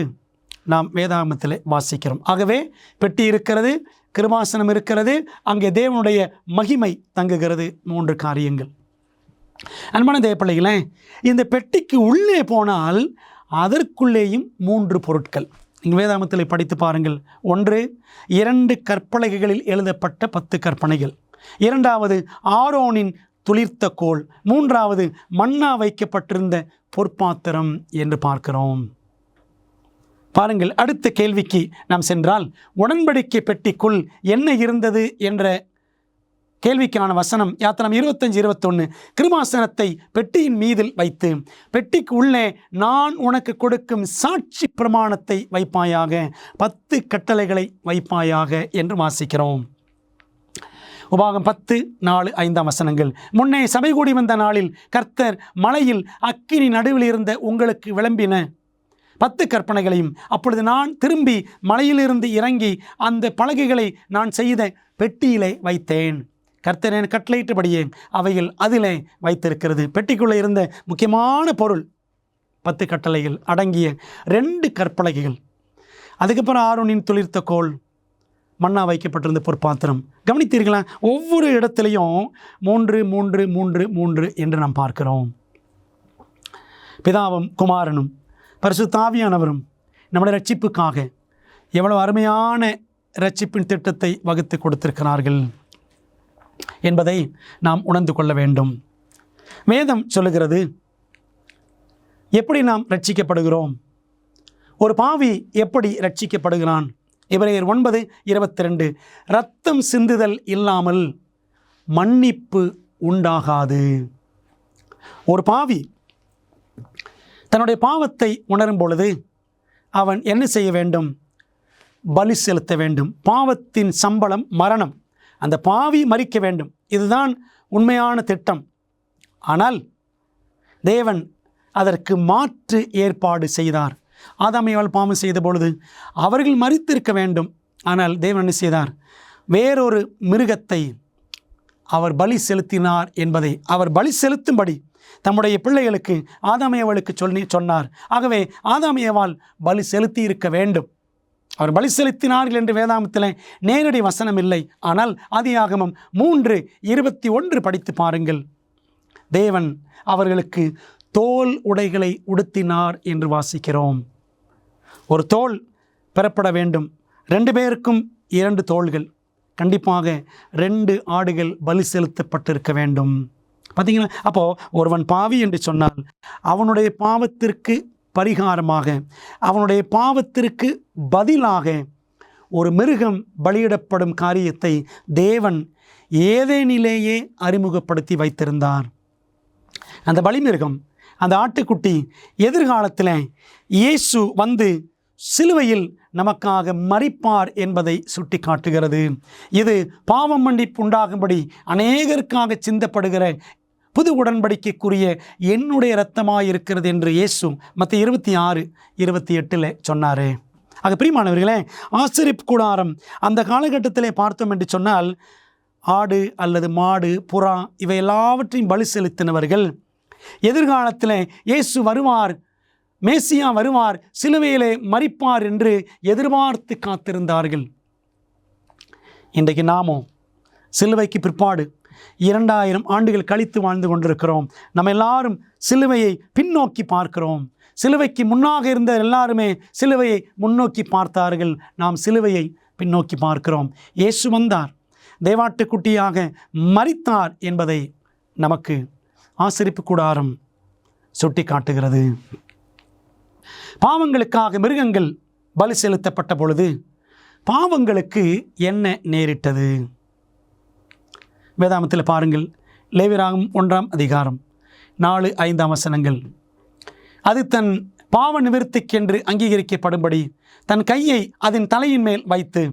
நாம் வேதாகமத்தில் வாசிக்கிறோம். ஆகவே பெட்டி இருக்கிறது, கிருபாசனம் இருக்கிறது, அங்கே தேவனுடைய மகிமை தங்குகிறது. 3 காரியங்கள். அன்பான தேவப்பிள்ளைகளே, இந்த பெட்டிக்கு உள்ளே போனால் அதற்குள்ளேயும் 3 பொருட்கள். நீங்கள் வேதாகமத்தில் படித்து பாருங்கள். 1, 2 கற்பலகைகளில் எழுதப்பட்ட 10 கற்பனைகள். 2வது ஆரோனின் துளிர்த்த கோல். 3வது மன்னா வைக்கப்பட்டிருந்த பொற்பாத்திரம் என்று பார்க்கிறோம். பாருங்கள், அடுத்த கேள்விக்கு நாம் சென்றால், உடன்படிக்கை பெட்டிக்குள் என்ன இருந்தது என்ற கேள்விக்கான வசனம் யாத்திராகமம் 25:21. கிருபாசனத்தை பெட்டியின் மீதில் வைத்து பெட்டிக்கு உள்ளே நான் உனக்கு கொடுக்கும் சாட்சி பிரமாணத்தை வைப்பாயாக, 10 கட்டளைகளை வைப்பாயாக என்று வாசிக்கிறோம். உபாகம் 10:4-5 வசனங்கள். முன்னே சபை கூடி வந்த நாளில் கர்த்தர் மலையில் அக்கினி நடுவில் இருந்த உங்களுக்கு விளம்பின 10 கற்பனைகளையும் அப்பொழுது நான் திரும்பி மலையிலிருந்து இறங்கி அந்த பலகைகளை நான் செய்த பெட்டியிலே வைத்தேன். கர்த்தர் என் கட்டளையிட்டபடியே அவைகள் அதிலே வைத்திருக்கிறது. பெட்டிக்குள்ளே இருந்த முக்கியமான பொருள் 10 கட்டளைகள் அடங்கிய 2 கற்பலகைகள். அதுக்கப்புறம் ஆரோனின் துளிர்த்த கோல், மண்ணா வைக்கப்பட்டிருந்த பொற்பாத்திரம். கவனித்தீர்களா? ஒவ்வொரு இடத்துலையும் 3 3 3 3 என்று நாம் பார்க்கிறோம். பிதாவும் குமாரனும் பரிசுத்த ஆவியானவரும் நம்முடைய ரட்சிப்புக்காக எவ்வளவு அருமையான ரட்சிப்பின் திட்டத்தை வகுத்து கொடுத்திருக்கிறார்கள் என்பதை நாம் உணர்ந்து கொள்ள வேண்டும். வேதம் சொல்லுகிறது, எப்படி நாம் ரட்சிக்கப்படுகிறோம், ஒரு பாவி எப்படி ரட்சிக்கப்படுகிறான். எபிரேயர் 9:22, இரத்தம் சிந்துதல் இல்லாமல் மன்னிப்பு உண்டாகாது. ஒரு பாவி தன்னுடைய பாவத்தை உணரும் பொழுது அவன் என்ன செய்ய வேண்டும்? பலி செலுத்த வேண்டும். பாவத்தின் சம்பளம் மரணம். அந்த பாவி மரிக்க வேண்டும். இதுதான் உண்மையான திட்டம். ஆனால் தேவன் அதற்கு மாற்று ஏற்பாடு செய்தார். ஆதாம் ஏவாள் பாவம் செய்த பொழுது அவர்கள் மரித்திருக்க வேண்டும். ஆனால் தேவன் என்ன செய்தார்? வேறொரு மிருகத்தை அவர் பலி செலுத்தினார் என்பதை அவர் பலி செலுத்தும்படி தம்முடைய பிள்ளைகளுக்கு ஆதாம் ஏவாளுக்கு சொன்னார். ஆகவே ஆதாம் ஏவாள் பலி செலுத்தி இருக்க வேண்டும். அவர் பலி செலுத்தினார்கள் என்று வேதாகமத்தில் நேரடி வசனம் இல்லை. ஆனால் ஆதியாகமம் 3:21 படித்து பாருங்கள். தேவன் அவர்களுக்கு தோல் உடைகளை உடுத்தினார் என்று வாசிக்கிறோம். ஒரு தோல் பெறப்பட வேண்டும். 2 பேருக்கும் 2 தோள்கள். கண்டிப்பாக 2 ஆடுகள் பலி செலுத்தப்பட்டிருக்க வேண்டும். பார்த்தீங்களா? அப்போது ஒருவன் பாவி என்று சொன்னால் அவனுடைய பாவத்திற்கு பரிகாரமாக, அவனுடைய பாவத்திற்கு பதிலாக ஒரு மிருகம் பலியிடப்படும் காரியத்தை தேவன் ஏதேனிலேயே அறிமுகப்படுத்தி வைத்திருந்தார். அந்த பலிமிருகம், அந்த ஆட்டுக்குட்டி எதிர்காலத்தில் இயேசு வந்து சிலுவையில் நமக்காக மரிப்பார் என்பதை சுட்டி காட்டுகிறது. இது பாவம் மன்னிப்பு உண்டாகும்படி அநேகருக்காக சிந்தப்படுகிற புது உடன்படிக்கைக்குரிய என்னுடைய இரத்தமாயிருக்கிறது என்று இயேசு மத்தேயு 26:28 சொன்னாரே. ஆக பிரியமானவர்களே, ஆசரிப்பு கூடாரம் அந்த காலகட்டத்திலே பார்த்தோம் என்று சொன்னால் ஆடு அல்லது மாடு, புறா இவை எல்லாவற்றையும் பலி செலுத்தினவர்கள் எதிர்காலத்தில் இயேசு வருவார், மேசியா வருவார், சிலுவையிலே மரிப்பார் என்று எதிர்பார்த்து காத்திருந்தார்கள். இன்றைக்கு நாமோ சிலுவைக்கு பிற்பாடு 2000 ஆண்டுகள் கழித்து வாழ்ந்து கொண்டிருக்கிறோம். நம்ம எல்லாரும் சிலுவையை பின்னோக்கி பார்க்கிறோம். சிலுவைக்கு முன்னாக இருந்த எல்லாருமே சிலுவையை முன்னோக்கி பார்த்தார்கள். நாம் சிலுவையை பின்னோக்கி பார்க்கிறோம். இயேசு வந்தார், தேவாட்டுக்குட்டியாக மரித்தார் என்பதை நமக்கு ஆசரிப்பு கூடாரம் சுட்டி காட்டுகிறது. பாவங்களுக்காக மிருகங்கள் பலி செலுத்தப்பட்ட பொழுது பாவங்களுக்கு என்ன நேரிட்டது? வேதாகமத்தில் பாருங்கள், லேவியராகமம் 1:4-5 வசனங்கள். அது தன் பாவ நிவர்த்திக்கென்று அங்கீகரிக்கப்படும்படி தன் கையை அதன் தலையின் மேல் வைத்து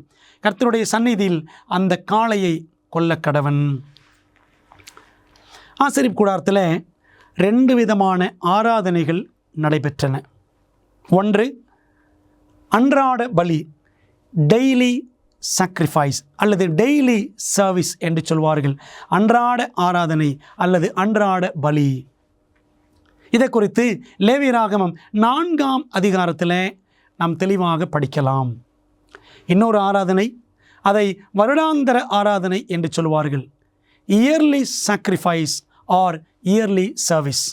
கர்த்தருடைய சந்நிதியில் அந்த காளையை கொல்லக்கடவன். ஆசரிப்பு கூடாரத்தில் 2 விதமான ஆராதனைகள் நடைபெற்றன. ஒன்று அன்றாட பலி, டெய்லி சாக்ரிஃபைஸ் அல்லது டெய்லி சர்வீஸ் என்று சொல்வார்கள். அன்றாட ஆராதனை அல்லது அன்றாட பலி. இதை குறித்து லேவியராகமம் 4ஆம் அதிகாரத்தில் நாம் தெளிவாக படிக்கலாம். இன்னொரு ஆராதனை, அதை வருடாந்திர ஆராதனை என்று சொல்வார்கள். Yearly sacrifice or yearly service.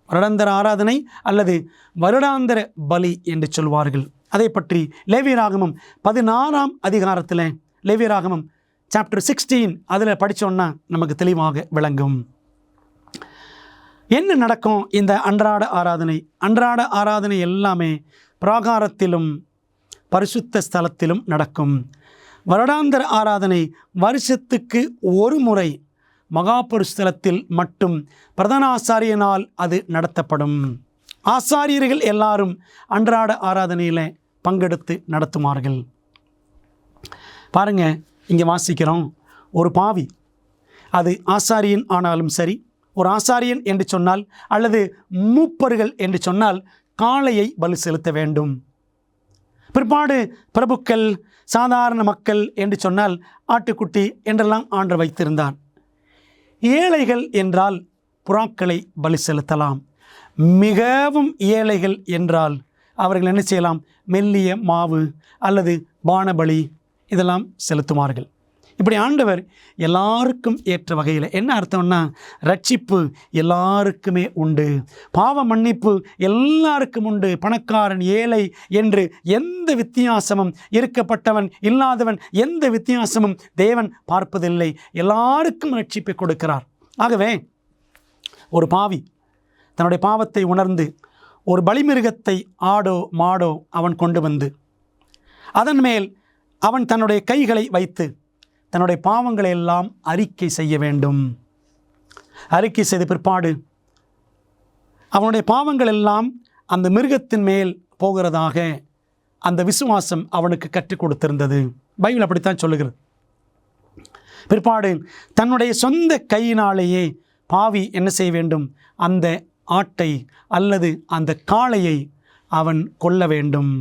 வருடாந்திர ஆராதனை அல்லது வருடாந்திர பலி என்று சொல்வார்கள். அதை பற்றி லேவியராகமம் 16ஆம் அதிகாரத்தில், லேவியராகமம் சாப்டர் 16 அதில் படித்தோன்னா நமக்கு தெளிவாக விளங்கும். என்ன நடக்கும் இந்த அன்றாட ஆராதனை? அன்றாட ஆராதனை எல்லாமே பிராகாரத்திலும் பரிசுத்த ஸ்தலத்திலும் நடக்கும். வருடாந்திர ஆராதனை வருஷத்துக்கு ஒரு முறை மகா பரிசுத்தலத்தில் மட்டும் பிரதான ஆசாரியனால் அது நடத்தப்படும். ஆசாரியர்கள் எல்லாரும் அன்றாட ஆராதனையில் பங்கெடுத்து நடத்துமார்கள். பாருங்க, இங்கே வாசிக்கிறோம், ஒரு பாவி, அது ஆசாரியன் ஆனாலும் சரி, ஒரு ஆசாரியன் என்று சொன்னால் அல்லது மூப்பர்கள் என்று சொன்னால் காளையை பலி செலுத்த வேண்டும். பிற்பாடு பிரபுக்கள், சாதாரண மக்கள் என்று சொன்னால் ஆட்டுக்குட்டி என்றெல்லாம் ஆண்டவர் வைத்திருந்தார். ஏழைகள் என்றால் புறாக்களை பலி செலுத்தலாம். மிகவும் ஏழைகள் என்றால் அவர்கள் என்ன செய்யலாம்? மெல்லிய மாவு அல்லது பானபலி இதெல்லாம் செலுத்துவார்கள். இப்படி ஆண்டவர் எல்லாருக்கும் ஏற்ற வகையில், என்ன அர்த்தம்னா, ரட்சிப்பு எல்லாருக்குமே உண்டு, பாவ மன்னிப்பு எல்லாருக்கும் உண்டு. பணக்காரன் ஏழை என்று எந்த வித்தியாசமும், இருக்கப்பட்டவன் இல்லாதவன் எந்த வித்தியாசமும் தேவன் பார்ப்பதில்லை. எல்லாருக்கும் ரட்சிப்பை கொடுக்கிறார். ஆகவே ஒரு பாவி தன்னுடைய பாவத்தை உணர்ந்து ஒரு பலிமிருகத்தை, ஆடோ மாடோ அவன் கொண்டு வந்து அதன் மேல் அவன் தன்னுடைய கைகளை வைத்து தன்னுடைய பாவங்களை எல்லாம் அறிக்கை செய்ய வேண்டும். அறிக்கை செய்த பிற்பாடு அவனுடைய பாவங்கள் எல்லாம் அந்த மிருகத்தின் மேல் போகிறதாக அந்த விசுவாசம் அவனுக்கு கற்றுக் கொடுத்திருந்தது. பைபிள் அப்படித்தான் சொல்லுகிறது. பிற்பாடு தன்னுடைய சொந்த கையினாலேயே பாவி என்ன செய்ய வேண்டும்? அந்த ஆட்டை அல்லது அந்த காளையை அவன் கொல்ல வேண்டும்.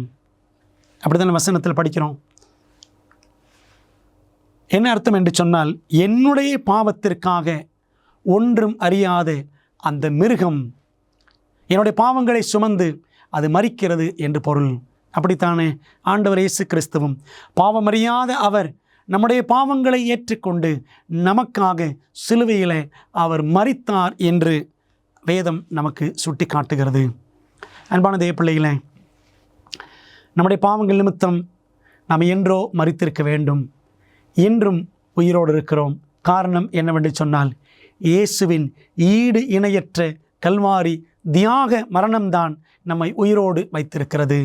அப்படித்தான வசனத்தில் படிக்கிறோம். என்ன அர்த்தம் என்று சொன்னால், என்னுடைய பாவத்திற்காக ஒன்றும் அறியாத அந்த மிருகம் என்னுடைய பாவங்களை சுமந்து அது மரிக்கிறது என்று பொருள். அப்படித்தானே ஆண்டவர் இயேசு கிறிஸ்துவும் பாவமறியாத அவர் நம்முடைய பாவங்களை ஏற்றுக்கொண்டு நமக்காக சிலுவையில் அவர் மரித்தார் என்று வேதம் நமக்கு சுட்டி காட்டுகிறது. அன்பான தேவ பிள்ளைகளே, நம்முடைய பாவங்கள் நிமித்தம் நாம் என்றோ மரித்திருக்க வேண்டும். இன்றும் உயிரோடு இருக்கிறோம். காரணம் என்னவென்று சொன்னால், இயேசுவின் ஈடு இணையற்ற கல்வாரி தியாக மரணம்தான் நம்மை உயிரோடு வைத்திருக்கிறது.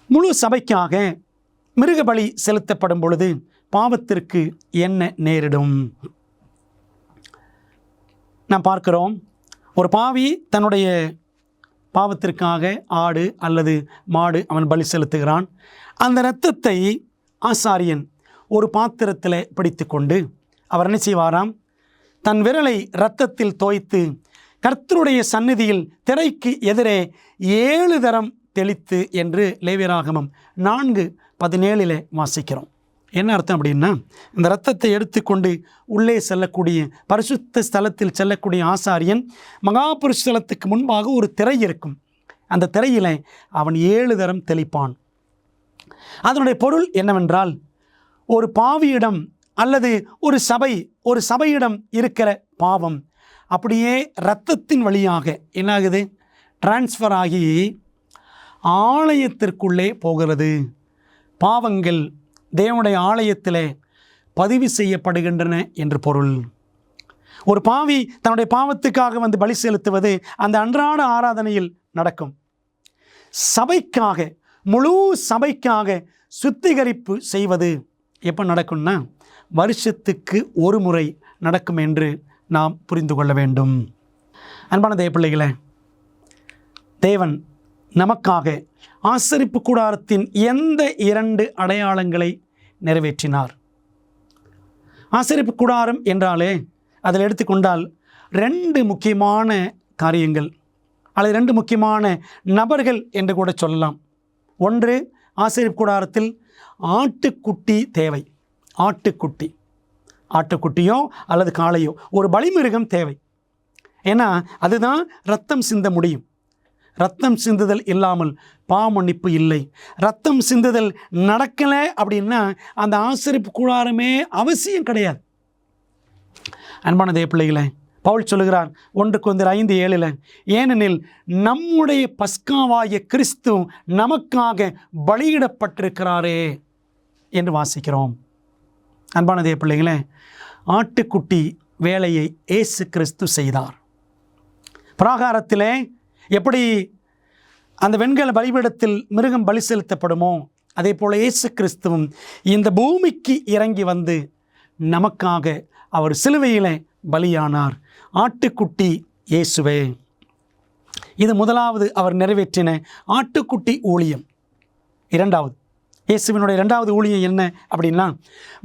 முழு சபைக்காக மிருக பலி செலுத்தப்படும் பொழுது பாவத்திற்கு என்ன நேரிடும்? நாம் பார்க்கிறோம், ஒரு பாவி தன்னுடைய பாவத்திற்காக ஆடு அல்லது மாடு அவன் பலி செலுத்துகிறான். அந்த இரத்தத்தை ஆசாரியன் ஒரு பாத்திரத்தில் பிடித்து கொண்டு அவர் என்ன செய்வாராம்? தன் விரலை இரத்தத்தில் தோய்த்து கர்த்தருடைய சந்நிதியில் திரைக்கு எதிரே 7 தரம் தெளித்து என்று லேவியராகமம் 4:17 வாசிக்கிறோம். என்ன அர்த்தம் அப்படின்னா, இந்த இரத்தத்தை எடுத்துக்கொண்டு உள்ளே செல்லக்கூடிய பரிசுத்த ஸ்தலத்தில் செல்லக்கூடிய ஆசாரியன் மகா பரிசுத்தலத்துக்கு முன்பாக ஒரு திரை இருக்கும். அந்த திரையில் அவன் 7 தரம் தெளிப்பான். அதனுடைய பொருள் என்னவென்றால், ஒரு பாவியிடம் அல்லது ஒரு சபையிடம் இருக்கிற பாவம் அப்படியே இரத்தத்தின் வழியாக என்னாகுது? டிரான்ஸ்ஃபர் ஆகி ஆலயத்திற்குள்ளே போகிறது. பாவங்கள் தேவனுடைய ஆலயத்தில் பதிவு செய்யப்படுகின்றன என்று பொருள். ஒரு பாவி தன்னுடைய பாவத்துக்காக வந்து பலி செலுத்துவது அந்த அன்றாட ஆராதனையில் நடக்கும். சபைக்காக, முழு சபைக்காக சுத்திகரிப்பு செய்வது எப்போ நடக்கும்னா, வருஷத்துக்கு ஒரு முறை நடக்கும் என்று நாம் புரிந்து கொள்ள வேண்டும். அன்பான தேவ பிள்ளைகளே, தேவன் நமக்காக ஆசரிப்பு கூடாரத்தின் எந்த 2 அடையாளங்களை நிறைவேற்றினார்? ஆசரிப்பு கூடாரம் என்றாலே அதில் எடுத்துக்கொண்டால் 2 முக்கியமான காரியங்கள் அல்லது 2 முக்கியமான நபர்கள் என்று கூட சொல்லலாம். ஒன்று, ஆசரிப்பு கூடாரத்தில் ஆட்டுக்குட்டி தேவை. ஆட்டுக்குட்டியோ அல்லது காளையோ ஒரு பலிமிருகம் தேவை. ஏன்னா அதுதான் ரத்தம் சிந்த முடியும். ரத்தம் சிந்துதல் இல்லாமல் பாவமன்னிப்பு இல்லை. ரத்தம் சிந்துதல் நடக்கலை அப்படின்னா அந்த ஆசரிப்பு கூடாரமே அவசியம் கிடையாது. அன்பான தேவ பிள்ளைகளே, பவுல் சொல்லுகிறார் 1 கொரிந்தியர் 5:7, ஏனெனில் நம்முடைய பஸ்காவாகிய கிறிஸ்து நமக்காக பலியிடப்பட்டிருக்கிறாரே என்று வாசிக்கிறோம். அன்பான தேவ பிள்ளைகளே, ஆட்டுக்குட்டி வேலையை இயேசு கிறிஸ்து செய்தார். பிராகாரத்திலே எப்படி அந்த வெண்கல பலிபீடத்தில் மிருகம் பலி செலுத்தப்படுமோ அதே போல் இயேசு கிறிஸ்துவும் இந்த பூமிக்கு இறங்கி வந்து நமக்காக அவர் சிலுவையிலே பலியானார். ஆட்டுக்குட்டி இயேசுவே. இது முதலாவது அவர் நிறைவேற்றின ஆட்டுக்குட்டி ஊழியம். இரண்டாவது, இயேசுவினுடைய இரண்டாவது ஊழியம் என்ன அப்படின்னா,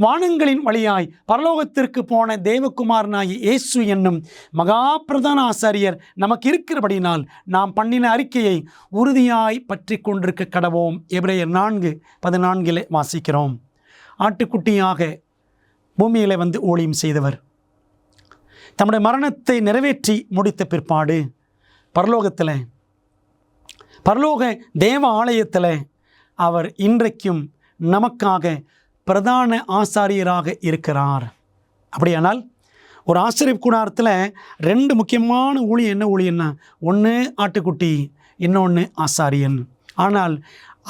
வானங்களின் வழியாய் பரலோகத்திற்கு போன தேவகுமாரனாகிய இயேசு என்னும் மகா பிரதான ஆசாரியர் நமக்கு இருக்கிறபடினால் நாம் பண்ணின அறிக்கையை உறுதியாய் பற்றி கொண்டிருக்க கடவோம். எபிரேயர் 4:14 வாசிக்கிறோம். ஆட்டுக்குட்டியாக பூமியிலே வந்து ஊழியம் செய்தவர் தம்முடைய மரணத்தை நிறைவேற்றி முடித்த பிற்பாடு பரலோக தேவ ஆலயத்தில் அவர் இன்றைக்கும் நமக்காக பிரதான ஆசாரியராக இருக்கிறார். அப்படியானால் ஒரு ஆசிரியர் கூடாரத்தில் 2 முக்கியமான ஊழியம். என்ன ஊழியன்னா, ஒன்று ஆட்டுக்குட்டி, இன்னொன்று ஆசாரியன். ஆனால்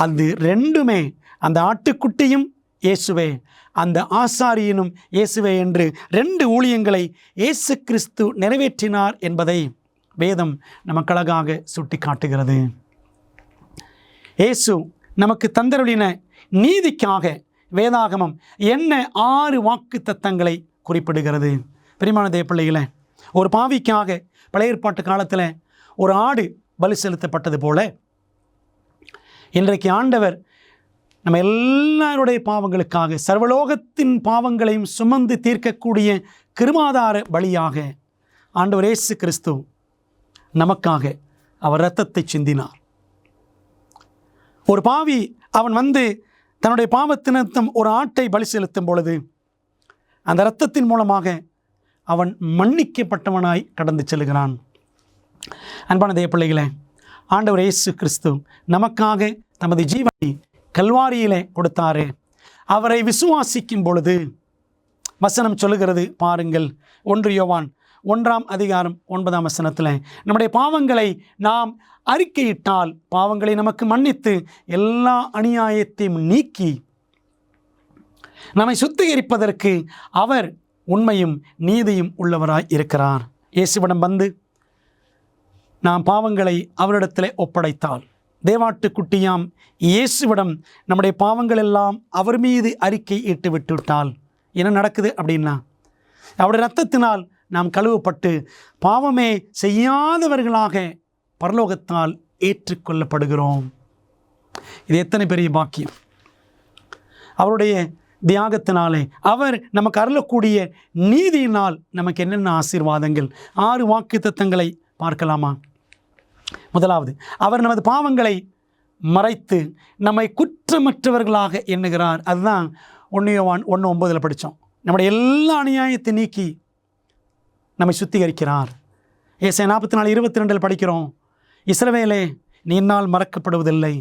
அது ரெண்டுமே, அந்த ஆட்டுக்குட்டியும் இயேசுவே, அந்த ஆசாரியனும் இயேசுவே என்று 2 ஊழியங்களை இயேசு கிறிஸ்து நிறைவேற்றினார் என்பதை வேதம் நமக்கு அழகாக சுட்டி காட்டுகிறது. இயேசு நமக்கு தந்தருளின நீதிக்காக வேதாகமம் என்ன 6 வாக்கு தத்தங்களை குறிப்பிடுகிறது. பிரியமான தேவ பிள்ளைகளே, ஒரு பாவிக்காக பழைய ஏற்பாட்டு காலத்தில் ஒரு ஆடு பலி செலுத்தப்பட்டது போல இன்றைக்கு ஆண்டவர் நம்ம எல்லாருடைய பாவங்களுக்காக சர்வலோகத்தின் பாவங்களையும் சுமந்து தீர்க்கக்கூடிய கிருபாதார பலியாக ஆண்டவர் இயேசு கிறிஸ்து நமக்காக அவர் இரத்தத்தை சிந்தினார். ஒரு பாவி அவன் வந்து தன்னுடைய பாவத்தினத்தம் ஒரு ஆட்டை பலி செலுத்தும் பொழுது அந்த இரத்தத்தின் மூலமாக அவன் மன்னிக்கப்பட்டவனாய் கடந்து செல்கிறான். அன்பான தேவ பிள்ளைகளே, ஆண்டவர் இயேசு கிறிஸ்து நமக்காக தமது ஜீவனை கல்வாரியிலே கொடுத்தாரே. அவரை விசுவாசிக்கும் பொழுது வசனம் சொல்லுகிறது பாருங்கள், 1 யோவான் 1:9 நம்முடைய பாவங்களை நாம் அறிக்கையிட்டால் பாவங்களை நமக்கு மன்னித்து எல்லா அநியாயத்தையும் நீக்கி நம்மை சுத்திகரிப்பதற்கு அவர் உண்மையும் நீதியும் உள்ளவராய் இருக்கிறார். இயேசுவிடம் வந்து நாம் பாவங்களை அவரிடத்தில் ஒப்படைத்தால், தேவாட்டுக்குட்டியாம் இயேசுவிடம் நம்முடைய பாவங்கள் எல்லாம் அவர் மீது அறிக்கை இட்டு விட்டுவிட்டால் என்ன நடக்குது அப்படின்னா, அவருடைய இரத்தத்தினால் நாம் கழுவப்பட்டு பாவமே செய்யாதவர்களாக பரலோகத்தால் ஏற்றுக்கொள்ளப்படுகிறோம். இது எத்தனை பெரிய பாக்கியம்! அவருடைய தியாகத்தினாலே, அவர் நமக்கு அருளக்கூடிய நீதியினால் நமக்கு என்னென்ன ஆசீர்வாதங்கள். 6 வாக்குத்தத்தங்களை பார்க்கலாமா? முதலாவது, அவர் நமது பாவங்களை மறைத்து நம்மை குற்றமற்றவர்களாக எண்ணுகிறார். அதுதான் 1 யோவான் 1:9 படித்தோம். நம்முடைய எல்லா அநியாயத்தை நீக்கி நம்மை சுத்திகரிக்கிறார். ஏசாயா 44:22 படிக்கிறோம், இஸ்ரவேலே, நீ என்னால் மறக்கப்படுவதில்லை,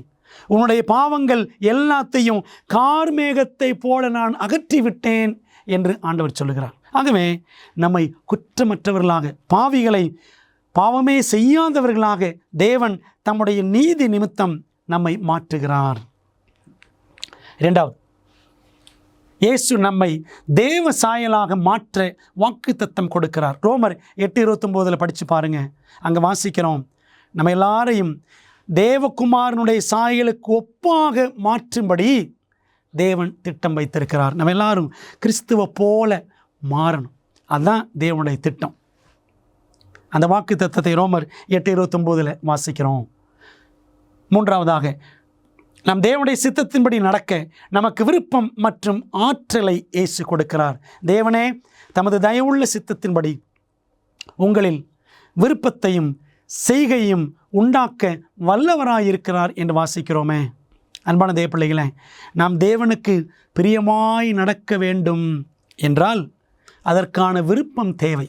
உன்னுடைய பாவங்கள் எல்லாத்தையும் கார்மேகத்தை போல நான் அகற்றிவிட்டேன் என்று ஆண்டவர் சொல்லுகிறார். ஆகவே நம்மை குற்றமற்றவர்களாக, பாவிகளை பாவமே செய்யாதவர்களாக தேவன் தம்முடைய நீதி நிமித்தம் நம்மை மாற்றுகிறார். இரண்டாவது, இயேசு நம்மை தேவ சாயலாக மாற்ற வாக்குத்தத்தம் கொடுக்கிறார். ரோமர் 8:29 படித்து பாருங்க. அங்கே வாசிக்கிறோம், நம்ம எல்லாரையும் தேவகுமாரனுடைய சாயலுக்கு ஒப்பாக மாற்றும்படி தேவன் திட்டம் வைத்திருக்கிறார். நம்ம எல்லாரும் கிறிஸ்துவை போல மாறணும். அதுதான் தேவனுடைய திட்டம். அந்த வாக்கு தத்தத்தை ரோமர் 8:29 வாசிக்கிறோம். மூன்றாவதாக, நம் தேவனுடைய சித்தத்தின்படி நடக்க நமக்கு விருப்பம் மற்றும் ஆற்றலை இயேசு கொடுக்கிறார். தேவனே தமது தயவுள்ள சித்தத்தின்படி உங்களில் விருப்பத்தையும் செய்கையும் உண்டாக்க வல்லவராயிருக்கிறார் என்று வாசிக்கிறோமே. அன்பான தேவ பிள்ளைகளே, நாம் தேவனுக்கு பிரியமாய் நடக்க வேண்டும் என்றால் அதற்கான விருப்பம் தேவை,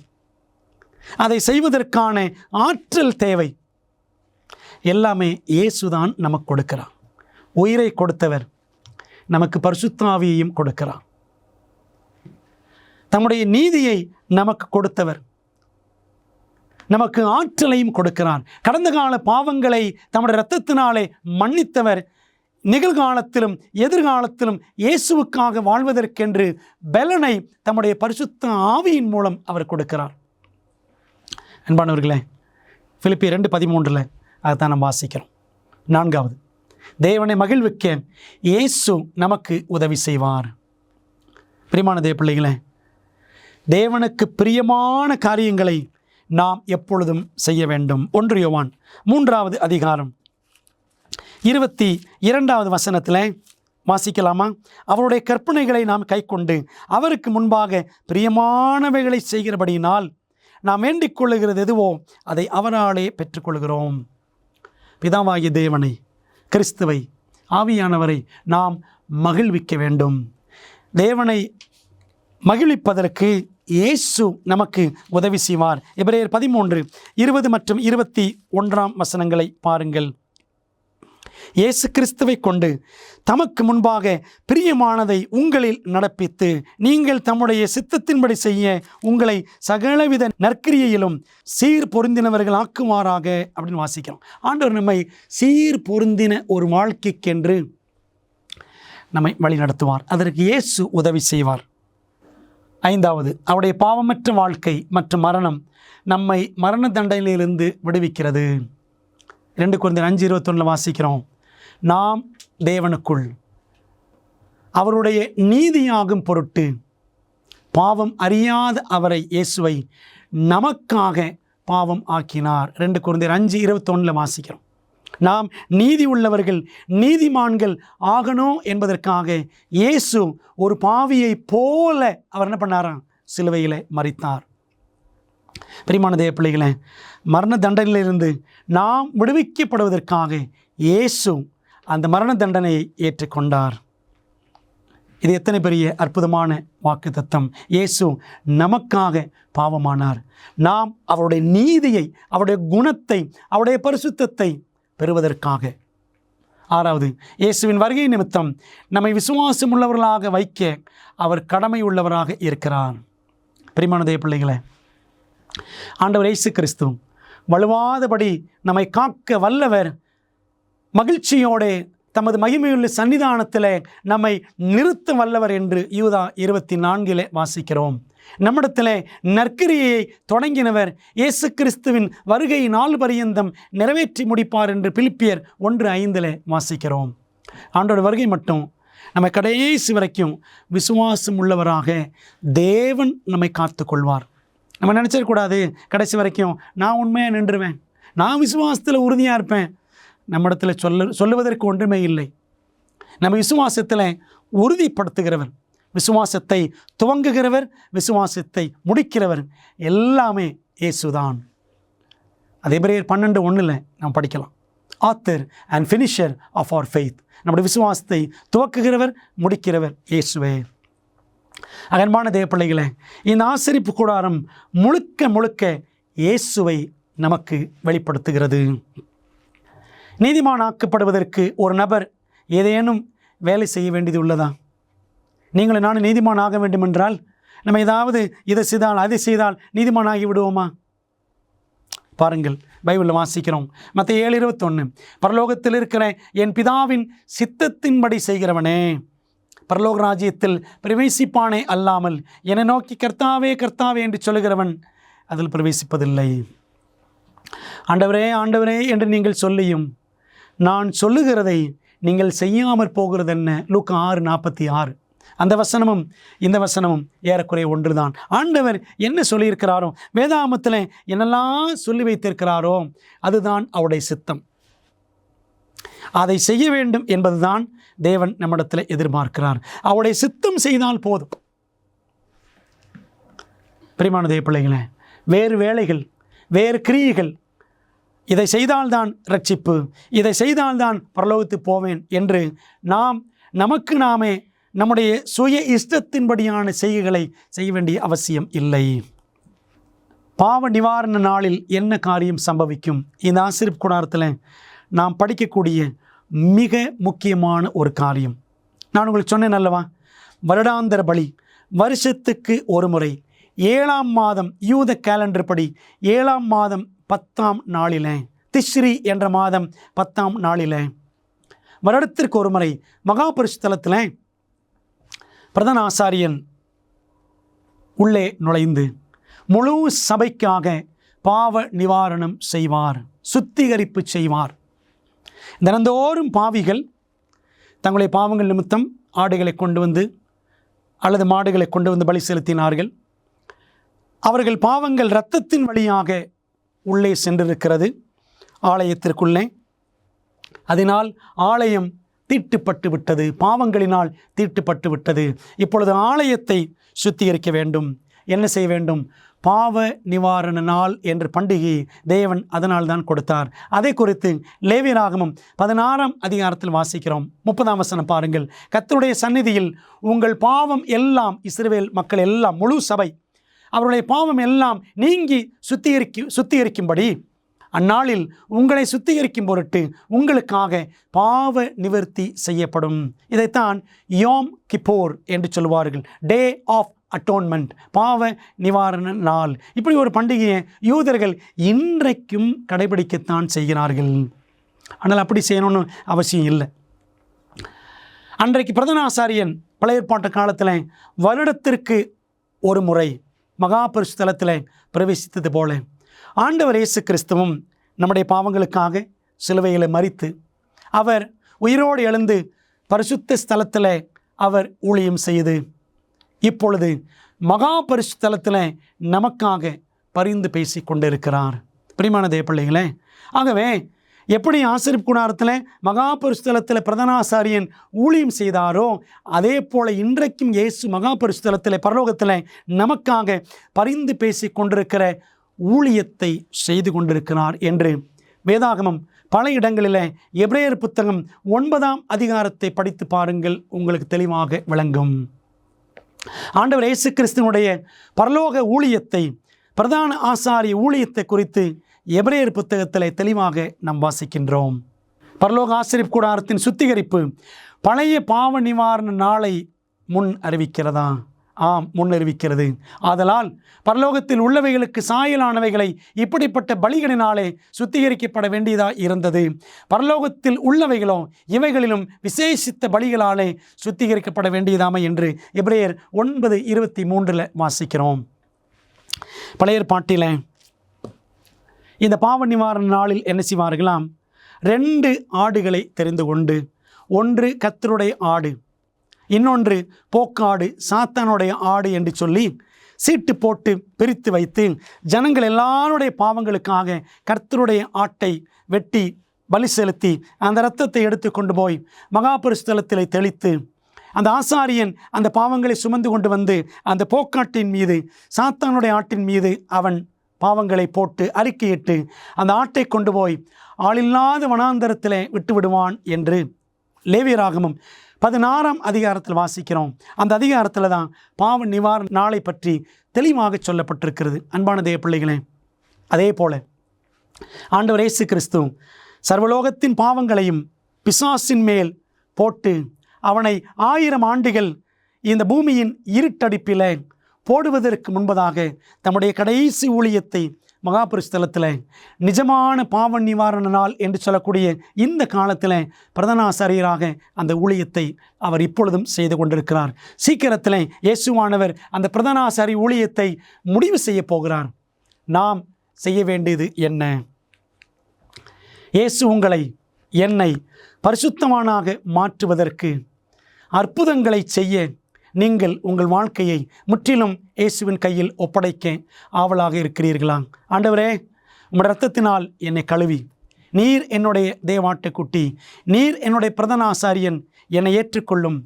அதை செய்வதற்கான ஆற்றல் தேவை. எல்லாமே இயேசுதான் நமக்கு கொடுக்கிறார். உயிரை கொடுத்தவர் நமக்கு பரிசுத்த ஆவியையும் கொடுக்கிறார். தம்முடைய நீதியை நமக்கு கொடுத்தவர் நமக்கு ஆற்றலையும் கொடுக்கிறார். கடந்த கால பாவங்களை தம்முடைய இரத்தத்தினாலே மன்னித்தவர் நிகழ்காலத்திலும் எதிர்காலத்திலும் இயேசுவுக்காக வாழ்வதற்கென்று பலனை தம்முடைய பரிசுத்த ஆவியின் மூலம் அவர் கொடுக்கிறார். அன்பானவர்களே, பிலிப்பியர் 2:13 அதைத்தான் நம்ம வாசிக்கிறோம். 4வது, தேவனை மகிழ்விக்க இயேசு நமக்கு உதவி செய்வார். பிரியமான தேவ பிள்ளைகளே, தேவனுக்கு பிரியமான காரியங்களை நாம் எப்பொழுதும் செய்ய வேண்டும். 1 யோவான் 3வது அதிகாரம் 22வது வசனத்தில் வாசிக்கலாமா? அவருடைய கற்பனைகளை நாம் கைக்கொண்டு அவருக்கு முன்பாக பிரியமானவைகளை செய்கிறபடியினால் நாம் வேண்டிக் கொள்ளுகிறது எதுவோ அதை அவராலே பெற்றுக்கொள்கிறோம். பிதாவாகிய தேவனை, கிறிஸ்துவை, ஆவியானவரை நாம் மகிழ்விக்க வேண்டும். தேவனை மகிழ்விப்பதற்கு இயேசு நமக்கு உதவி செய்வார். எபிரேயர் 13:20 மற்றும் 21 வசனங்களை பாருங்கள். இயேசு கிறிஸ்துவை கொண்டு தமக்கு முன்பாக பிரியமானதை உங்களில் நடப்பித்து நீங்கள் தம்முடைய சித்தத்தின்படி செய்ய உங்களை சகலவித நற்கிரியையிலும் சீர் பொருந்தினவர்கள் ஆக்குமாறாக அப்படின்னு வாசிக்கிறோம். ஆண்டவர் நம்மை சீர் பொருந்தின ஒரு வாழ்க்கைக்கென்று நம்மை வழி நடத்துவார். அதற்கு இயேசு உதவி செய்வார். 5வது, அவருடைய பாவமற்ற வாழ்க்கை மற்றும் மரணம் நம்மை மரண தண்டனையிலிருந்து விடுவிக்கிறது. 2 கொரிந்தியர் 5:21 வாசிக்கிறோம். நாம் தேவனுக்குள் அவருடைய நீதியாகும் பொருட்டு பாவம் அறியாத அவரை, இயேசுவை நமக்காக பாவம் ஆக்கினார். 2 கொரிந்தியர் 5:21 வாசிக்கிறோம். நாம் நீதி உள்ளவர்கள், நீதிமான்கள் ஆகணும் என்பதற்காக இயேசு ஒரு பாவியை போல அவர் என்ன பண்ணாராம்? சிலுவையில் மரித்தார். பிரியமான தேவ பிள்ளைகளே, மரண தண்டனையிலிருந்து நாம் விடுவிக்கப்படுவதற்காக இயேசு அந்த மரண தண்டனையை ஏற்றுக்கொண்டார். இது எத்தனை பெரிய அற்புதமான வாக்குத்தத்தம்! இயேசு நமக்காக பாவமானார். நாம் அவருடைய நீதியை, அவருடைய குணத்தை, அவருடைய பரிசுத்தத்தை பெறுவதற்காக. 6வது, இயேசுவின் வருகை நிமித்தம் நம்மை விசுவாசம் உள்ளவர்களாக வைக்க அவர் கடமை உள்ளவராக இருக்கிறார். பிரியமான தேவ பிள்ளைகளே, ஆண்டவர் இயேசு கிறிஸ்து வலுவாதபடி நம்மை காக்க வல்லவர். மகிழ்ச்சியோடு தமது மகிமையுள்ள சன்னிதானத்தில் நம்மை நிறுத்த வல்லவர் என்று யூதா 24 வாசிக்கிறோம். நம்மிடத்தில் நற்கிரியை தொடங்கினவர் இயேசு கிறிஸ்துவின் வருகை நாள் பரியந்தம் நிறைவேற்றி முடிப்பார் என்று பிலிப்பியர் 1:5 வாசிக்கிறோம். ஆண்டோட வருகை மட்டும் நம்ம கடைசி வரைக்கும் விசுவாசம் உள்ளவராக தேவன் நம்மை காத்து கொள்வார். நம்ம நினச்சிடக்கூடாது கடைசி வரைக்கும் நான் உண்மையாக நின்றுவேன், நான் விசுவாசத்தில் உறுதியாக இருப்பேன். நம்மிடத்தில் சொல்லுவதற்கு ஒன்றுமே இல்லை. நம்ம விசுவாசத்தில் உறுதிப்படுத்துகிறவர், விசுவாசத்தை துவங்குகிறவர், விசுவாசத்தை முடிக்கிறவர் எல்லாமே இயேசுதான். அது எபிரேயர் 12:1 நாம் படிக்கலாம். Author and finisher of our faith. நம்முடைய விசுவாசத்தை துவக்குகிறவர், முடிக்கிறவர் இயேசுவே. அன்பான தேவ பிள்ளைகளே, இந்த ஆசரிப்பு கூடாரம் முழுக்க முழுக்க இயேசுவை நமக்கு வெளிப்படுத்துகிறது. நீதிமானாக்கப்படுவதற்கு ஒரு நபர் ஏதேனும் வேலை செய்ய வேண்டியது உள்ளதா? நீங்களும் நானும் நீதிமான் ஆக வேண்டும் என்றால் நம்ம ஏதாவது இதை செய்தால் அதை செய்தால் நீதிமானாகி விடுவோமா? பாருங்கள், பைபிளில் வாசிக்கிறோம். மத்தேயு 7:21, பரலோகத்தில் இருக்கிற என் பிதாவின் சித்தத்தின்படி செய்கிறவனே பரலோக ராஜ்யத்தில் பிரவேசிப்பானே அல்லாமல் என்னை நோக்கி கர்த்தாவே கர்த்தாவே என்று சொல்லுகிறவன் அதில் பிரவேசிப்பதில்லை. ஆண்டவரே ஆண்டவரே என்று நீங்கள் சொல்லியும் நான் சொல்லுகிறதை நீங்கள் செய்யாமற் போகிறது என்ன? லூக்கா 6:46. அந்த வசனமும் இந்த வசனமும் ஏறக்குறைய ஒன்றுதான். ஆண்டவர் என்ன சொல்லியிருக்கிறாரோ, வேதாகமத்தில் என்னெல்லாம் சொல்லி வைத்திருக்கிறாரோ அதுதான் அவருடைய சித்தம். அதை செய்ய வேண்டும் என்பதுதான் தேவன் நம்மிடத்தில் எதிர்பார்க்கிறார். அவருடைய சித்தம் செய்தால் போதும். பிரியமான தேவ பிள்ளைகளே, வேறு வேலைகள், வேறு கிரியைகள், இதை செய்தால்தான் ரட்சிப்பு, இதை செய்தால்தான் பரலோகத்துக்கு போவேன் என்று நமக்கு நாமே நம்முடைய சுய இஷ்டத்தின்படியான செய்கைகளை செய்ய வேண்டிய அவசியம் இல்லை. பாவ நிவாரண நாளில் என்ன காரியம் சம்பவிக்கும்? இந்த ஆசரிப்பு கூடாரத்தில் நாம் படிக்கக்கூடிய மிக முக்கியமான ஒரு காரியம். நான் உங்களுக்கு சொன்னேன் அல்லவா, வருடாந்திர பலி வருஷத்துக்கு ஒரு முறை 7ஆம் மாதம் யூத கேலண்டர் படி 7ஆம் மாதம் 10ஆம் நாளில், திஸ்ரி என்ற மாதம் 10ஆம் நாளில் வருடத்திற்கு ஒரு முறை மகாபரிசுத்தலத்தில் பிரதான ஆசாரியன் உள்ளே நுழைந்து முழு சபைக்காக பாவ நிவாரணம் செய்வார், சுத்திகரிப்பு செய்வார். தினந்தோறும் பாவிகள் தங்களுடைய பாவங்கள் நிமித்தம் ஆடுகளை கொண்டு வந்து அல்லது மாடுகளை கொண்டு வந்து பலி செலுத்தினார்கள். அவர்கள் பாவங்கள் இரத்தத்தின் வழியாக உள்ளே சென்றிருக்கிறது ஆலயத்திற்குள்ளே. அதனால் ஆலயம் தீட்டுப்பட்டு விட்டது, பாவங்களினால் தீட்டுப்பட்டு விட்டது. இப்பொழுது ஆலயத்தை சுத்திகரிக்க வேண்டும். என்ன செய்ய வேண்டும்? பாவ நிவாரண நாள் என்ற பண்டிகை தேவன் அதனால் தான் கொடுத்தார். அதை குறித்து லேவியராகமம் 16ஆம் அதிகாரத்தில் வாசிக்கிறோம். 30ஆம் வசனம் பாருங்கள். கர்த்தருடைய சந்நிதியில் உங்கள் பாவம் எல்லாம், இஸ்ரவேல் மக்கள் எல்லாம், முழு சபை அவருடைய பாவம் எல்லாம் நீங்கி சுத்திகரிக்கும்படி அந்நாளில் உங்களை சுத்திகரிக்கும் பொருட்டு உங்களுக்காக பாவ நிவர்த்தி செய்யப்படும். இதைத்தான் யோம் கிப்போர் என்று சொல்வார்கள். டே ஆஃப் அட்டோன்மெண்ட், பாவ நிவாரண நாள். இப்படி ஒரு பண்டிகையை யூதர்கள் இன்றைக்கும் கடைபிடிக்கத்தான் செய்கிறார்கள். ஆனால் அப்படி செய்யணும்னு அவசியம் இல்லை. அன்றைக்கு பிரதான ஆசாரியன் பழைய ஏற்பாட்டு காலத்தில் வருடத்திற்கு ஒரு முறை மகா பரிசுத்தலத்தில் பிரவேசித்தது போல ஆண்டவர் இயேசு கிறிஸ்துவும் நம்முடைய பாவங்களுக்காக சிலுவையில் மரித்து அவர் உயிரோடு எழுந்து பரிசுத்த ஸ்தலத்தில் அவர் ஊழியம் செய்து இப்பொழுது மகா பரிசுத்தலத்தில் நமக்காக பரிந்து பேசி கொண்டிருக்கிறார். பிரியமான தேவ பிள்ளைகளே, ஆகவே எப்படி ஆசரிப்பு கூடாரத்தில் மகா பரிசுத்தலத்தில் பிரதான ஆசாரியன் ஊழியம் செய்தாரோ அதே போல இன்றைக்கும் இயேசு மகா பரிசுத்தலத்தில் பரலோகத்தில் நமக்காக பரிந்து பேசி கொண்டிருக்கிற ஊழியத்தை செய்து கொண்டிருக்கிறார் என்று வேதாகமம் பல இடங்களில் எபிரேயர் புத்தகம் 9ஆம் அதிகாரத்தை படித்து பாருங்கள், உங்களுக்கு தெளிவாக விளங்கும். ஆண்டவர் இயேசு கிறிஸ்துவினுடைய பரலோக ஊழியத்தை, பிரதான ஆசாரிய ஊழியத்தை குறித்து எபிரேயர் புத்தகத்தில் தெளிவாக நாம் வாசிக்கின்றோம். பரலோக ஆசரிப்பு கூடாரத்தின் சுத்திகரிப்பு பழைய பாவ நிவாரண நாளை முன் அறிவிக்கிறதா? ஆம், முன் அறிவிக்கிறது. ஆதலால் பரலோகத்தில் உள்ளவைகளுக்கு சாயலானவைகளை இப்படிப்பட்ட பலிகளினாலே சுத்திகரிக்கப்பட வேண்டியதாக இருந்தது. பரலோகத்தில் உள்ளவைகளோ இவைகளிலும் விசேஷித்த பலிகளாலே சுத்திகரிக்கப்பட வேண்டியதாமை என்று எபிரேயர் 9:23 வாசிக்கிறோம். பழைய ஏற்பாட்டில் இந்த பாவ நிவாரண நாளில் என்ன செய்வார்களாம்? 2 ஆடுகளை தெரிந்து கொண்டு, ஒன்று கர்த்தருடைய ஆடு, இன்னொன்று போக்காடு, சாத்தானுடைய ஆடு என்று சொல்லி சீட்டு போட்டு பிரித்து வைத்து ஜனங்கள் எல்லாருடைய பாவங்களுக்காக கர்த்தருடைய ஆட்டை வெட்டி பலி செலுத்தி அந்த இரத்தத்தை எடுத்து கொண்டு போய் மகா பரிசுத்தலத்தில் தெளித்து அந்த ஆசாரியன் அந்த பாவங்களை சுமந்து கொண்டு வந்து அந்த போக்காட்டின் மீது, சாத்தானுடைய ஆட்டின் மீது அவன் பாவங்களை போட்டு அறிக்கையிட்டு அந்த ஆட்டை கொண்டு போய் ஆளில்லாத வனாந்தரத்தில் விட்டு விடுவான் என்று லேவியராகமம் 16ஆம் அதிகாரத்தில் வாசிக்கிறோம். அந்த அதிகாரத்தில் தான் பாவ நிவாரண நாளை பற்றி தெளிவாக சொல்லப்பட்டிருக்கிறது. அன்பான தேவ பிள்ளைகளே, அதே போல ஆண்டவர் இயேசு கிறிஸ்து சர்வலோகத்தின் பாவங்களையும் பிசாசின் மேல் போட்டு அவனை 1000 ஆண்டுகள் இந்த பூமியின் இருட்டடிப்பில் போடுவதற்கு முன்பதாக தம்முடைய கடைசி ஊழியத்தை மகா பரிசுத்தலத்தில் நிஜமான பாவ நிவாரண நாள் என்று சொல்லக்கூடிய இந்த காலத்தில் பிரதான ஆசாரியராக அந்த ஊழியத்தை அவர் இப்பொழுதும் செய்து கொண்டிருக்கிறார். சீக்கிரத்தில் இயேசுவானவர் அந்த பிரதான ஆசாரிய ஊழியத்தை முடிவு செய்ய போகிறார். நாம் செய்ய வேண்டியது என்ன? இயேசு உங்களை, என்னை பரிசுத்தவானாக மாற்றுவதற்கு, அற்புதங்களை செய்ய நீங்கள் உங்கள் வாழ்க்கையை முற்றிலும் இயேசுவின் கையில் ஒப்படைக்க ஆவலாக இருக்கிறீர்களா? ஆண்டவரே, உம்முடைய இரத்தத்தினால் என்னை கழுவி, நீர் என்னுடைய தேவாட்டுக்குட்டி, நீர் என்னுடைய பிரதான ஆசாரியன், என்னை ஏற்றுக்கொள்ளும்,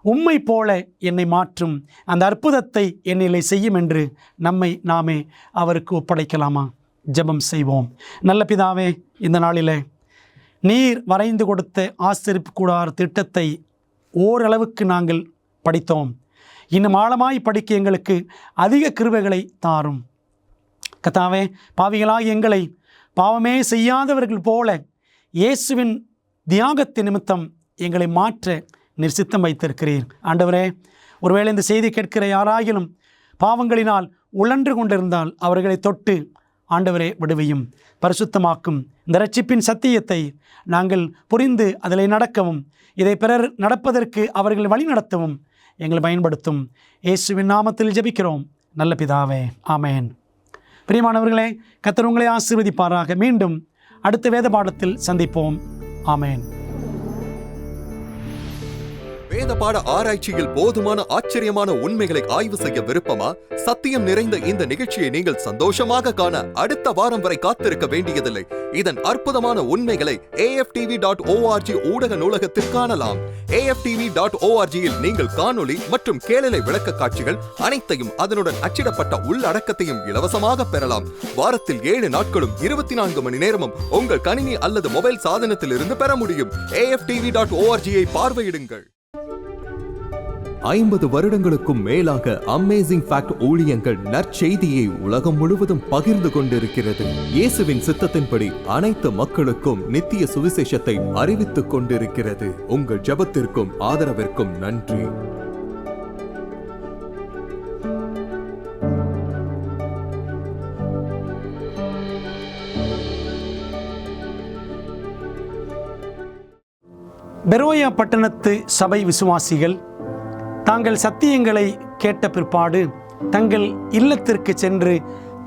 உம்மை போல என்னை மாற்றும் அந்த அற்புதத்தை என்னிலே செய்யும் என்று நம்மை நாமே அவருக்கு ஒப்படைக்கலாமா? ஜெபம் செய்வோம். நல்ல பிதாவே, இந்த நாளில் நீர் வரைந்து கொடுத்த ஆசரிப்பு கூடார திட்டத்தை ஓரளவுக்கு நாங்கள் படித்தோம். இன்னும் ஆழமாய் படிக்க எங்களுக்கு அதிக கிருபைகளை தாரும். கர்த்தாவே, பாவிகளாய் எங்களை பாவமே செய்யாதவர்கள் போல இயேசுவின் தியாகத்தின் நிமித்தம் எங்களை மாற்ற நீர் சித்தம் வைத்திருக்கிறீர். ஆண்டவரே, ஒருவேளை இந்த செய்தி கேட்கிற யாராயிலும் பாவங்களினால் உழன்று கொண்டிருந்தால் அவர்களை தொட்டு ஆண்டவரே விடுவியும், பரிசுத்தமாக்கும். இந்த இரட்சிப்பின் சத்தியத்தை நாங்கள் புரிந்து அதில் நடக்கவும், இதை பிறர் நடப்பதற்கு அவர்கள் வழி நடத்தவும் எங்களை பயன்படுத்தும். இயேசுவின் நாமத்தில் ஜெபிக்கிறோம் நல்ல பிதாவே, ஆமேன். பிரியமானவர்களே, கர்த்தர் உங்களை ஆசீர்வதிப்பாராக. மீண்டும் அடுத்த வேத பாடத்தில் சந்திப்போம். ஆமென். வேத பாட ஆராய்ச்சியில் போதுமான ஆச்சரியமான உண்மைகளை ஆய்வு செய்ய விருப்பமா? சத்தியம் நிறைந்த இந்த நிகழ்ச்சியை நீங்கள் சந்தோஷமாக காண அடுத்த வாரம் வரை காத்திருக்க வேண்டியதில்லை. இதன் அற்புதமான உண்மைகளை AFTV.org ஊடக நூலகத்தில் காணலாம். AFTV.org இல் நீங்கள் காணொளி மற்றும் கேளலை விளக்க காட்சிகள் அனைத்தையும் அதனுடன் அச்சிடப்பட்ட உள்ளடக்கத்தையும் இலவசமாக பெறலாம். வாரத்தில் 7 நாட்களும் 24 மணி நேரமும் உங்கள் கணினி அல்லது மொபைல் சாதனத்தில் இருந்து பெற முடியும். AFTV.org பார்வையிடுங்கள். 50 வருடங்களுக்கும் மேலாக அமேசிங் ஃபேக்ட் ஊழியங்கள் நற்செய்தியை உலகம் முழுவதும் பகிர்ந்து கொண்டிருக்கிறது. இயேசுவின் சித்தத்தின்படி அனைத்து மக்களுக்கும் நித்திய சுவிசேஷத்தை அறிவித்துக் கொண்டிருக்கிறது. உங்கள் ஜெபத்திற்கும் ஆதரவிற்கும் நன்றி. பெரோயா பட்டணத்து சபை விசுவாசிகள் தாங்கள் சத்தியங்களை கேட்ட பிற்பாடு தங்கள் இல்லத்திற்கு சென்று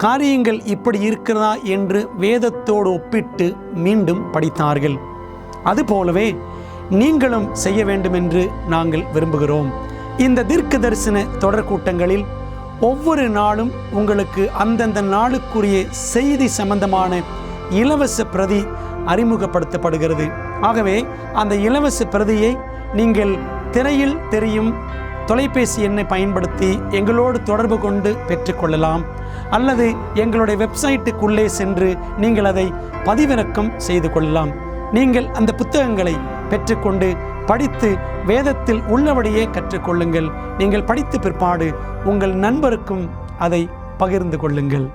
காரியங்கள் இப்படி இருக்கிறதா என்று வேதத்தோடு ஒப்பிட்டு மீண்டும் படித்தார்கள். அதுபோலவே நீங்களும் செய்ய வேண்டும் என்று நாங்கள் விரும்புகிறோம். இந்த தீர்க்க தரிசன தொடர் கூட்டங்களில் ஒவ்வொரு நாளும் உங்களுக்கு அந்தந்த நாளுக்குரிய செய்தி சம்பந்தமான இலவச பிரதி அறிமுகப்படுத்தப்படுகிறது. ஆகவே அந்த இலவச பிரதியை நீங்கள் திரையில் தெரியும் தொலைபேசி எண்ணை பயன்படுத்தி எங்களோடு தொடர்பு கொண்டு பெற்றுக்கொள்ளலாம். அல்லது எங்களுடைய வெப்சைட்டுக்குள்ளே சென்று நீங்கள் அதை பதிவிறக்கம் செய்து கொள்ளலாம். நீங்கள் அந்த புத்தகங்களை பெற்றுக்கொண்டு படித்து வேதத்தில் உள்ளபடியே கற்றுக்கொள்ளுங்கள். நீங்கள் படித்த பிற்பாடு உங்கள் நண்பருக்கும் அதை பகிர்ந்து கொள்ளுங்கள்.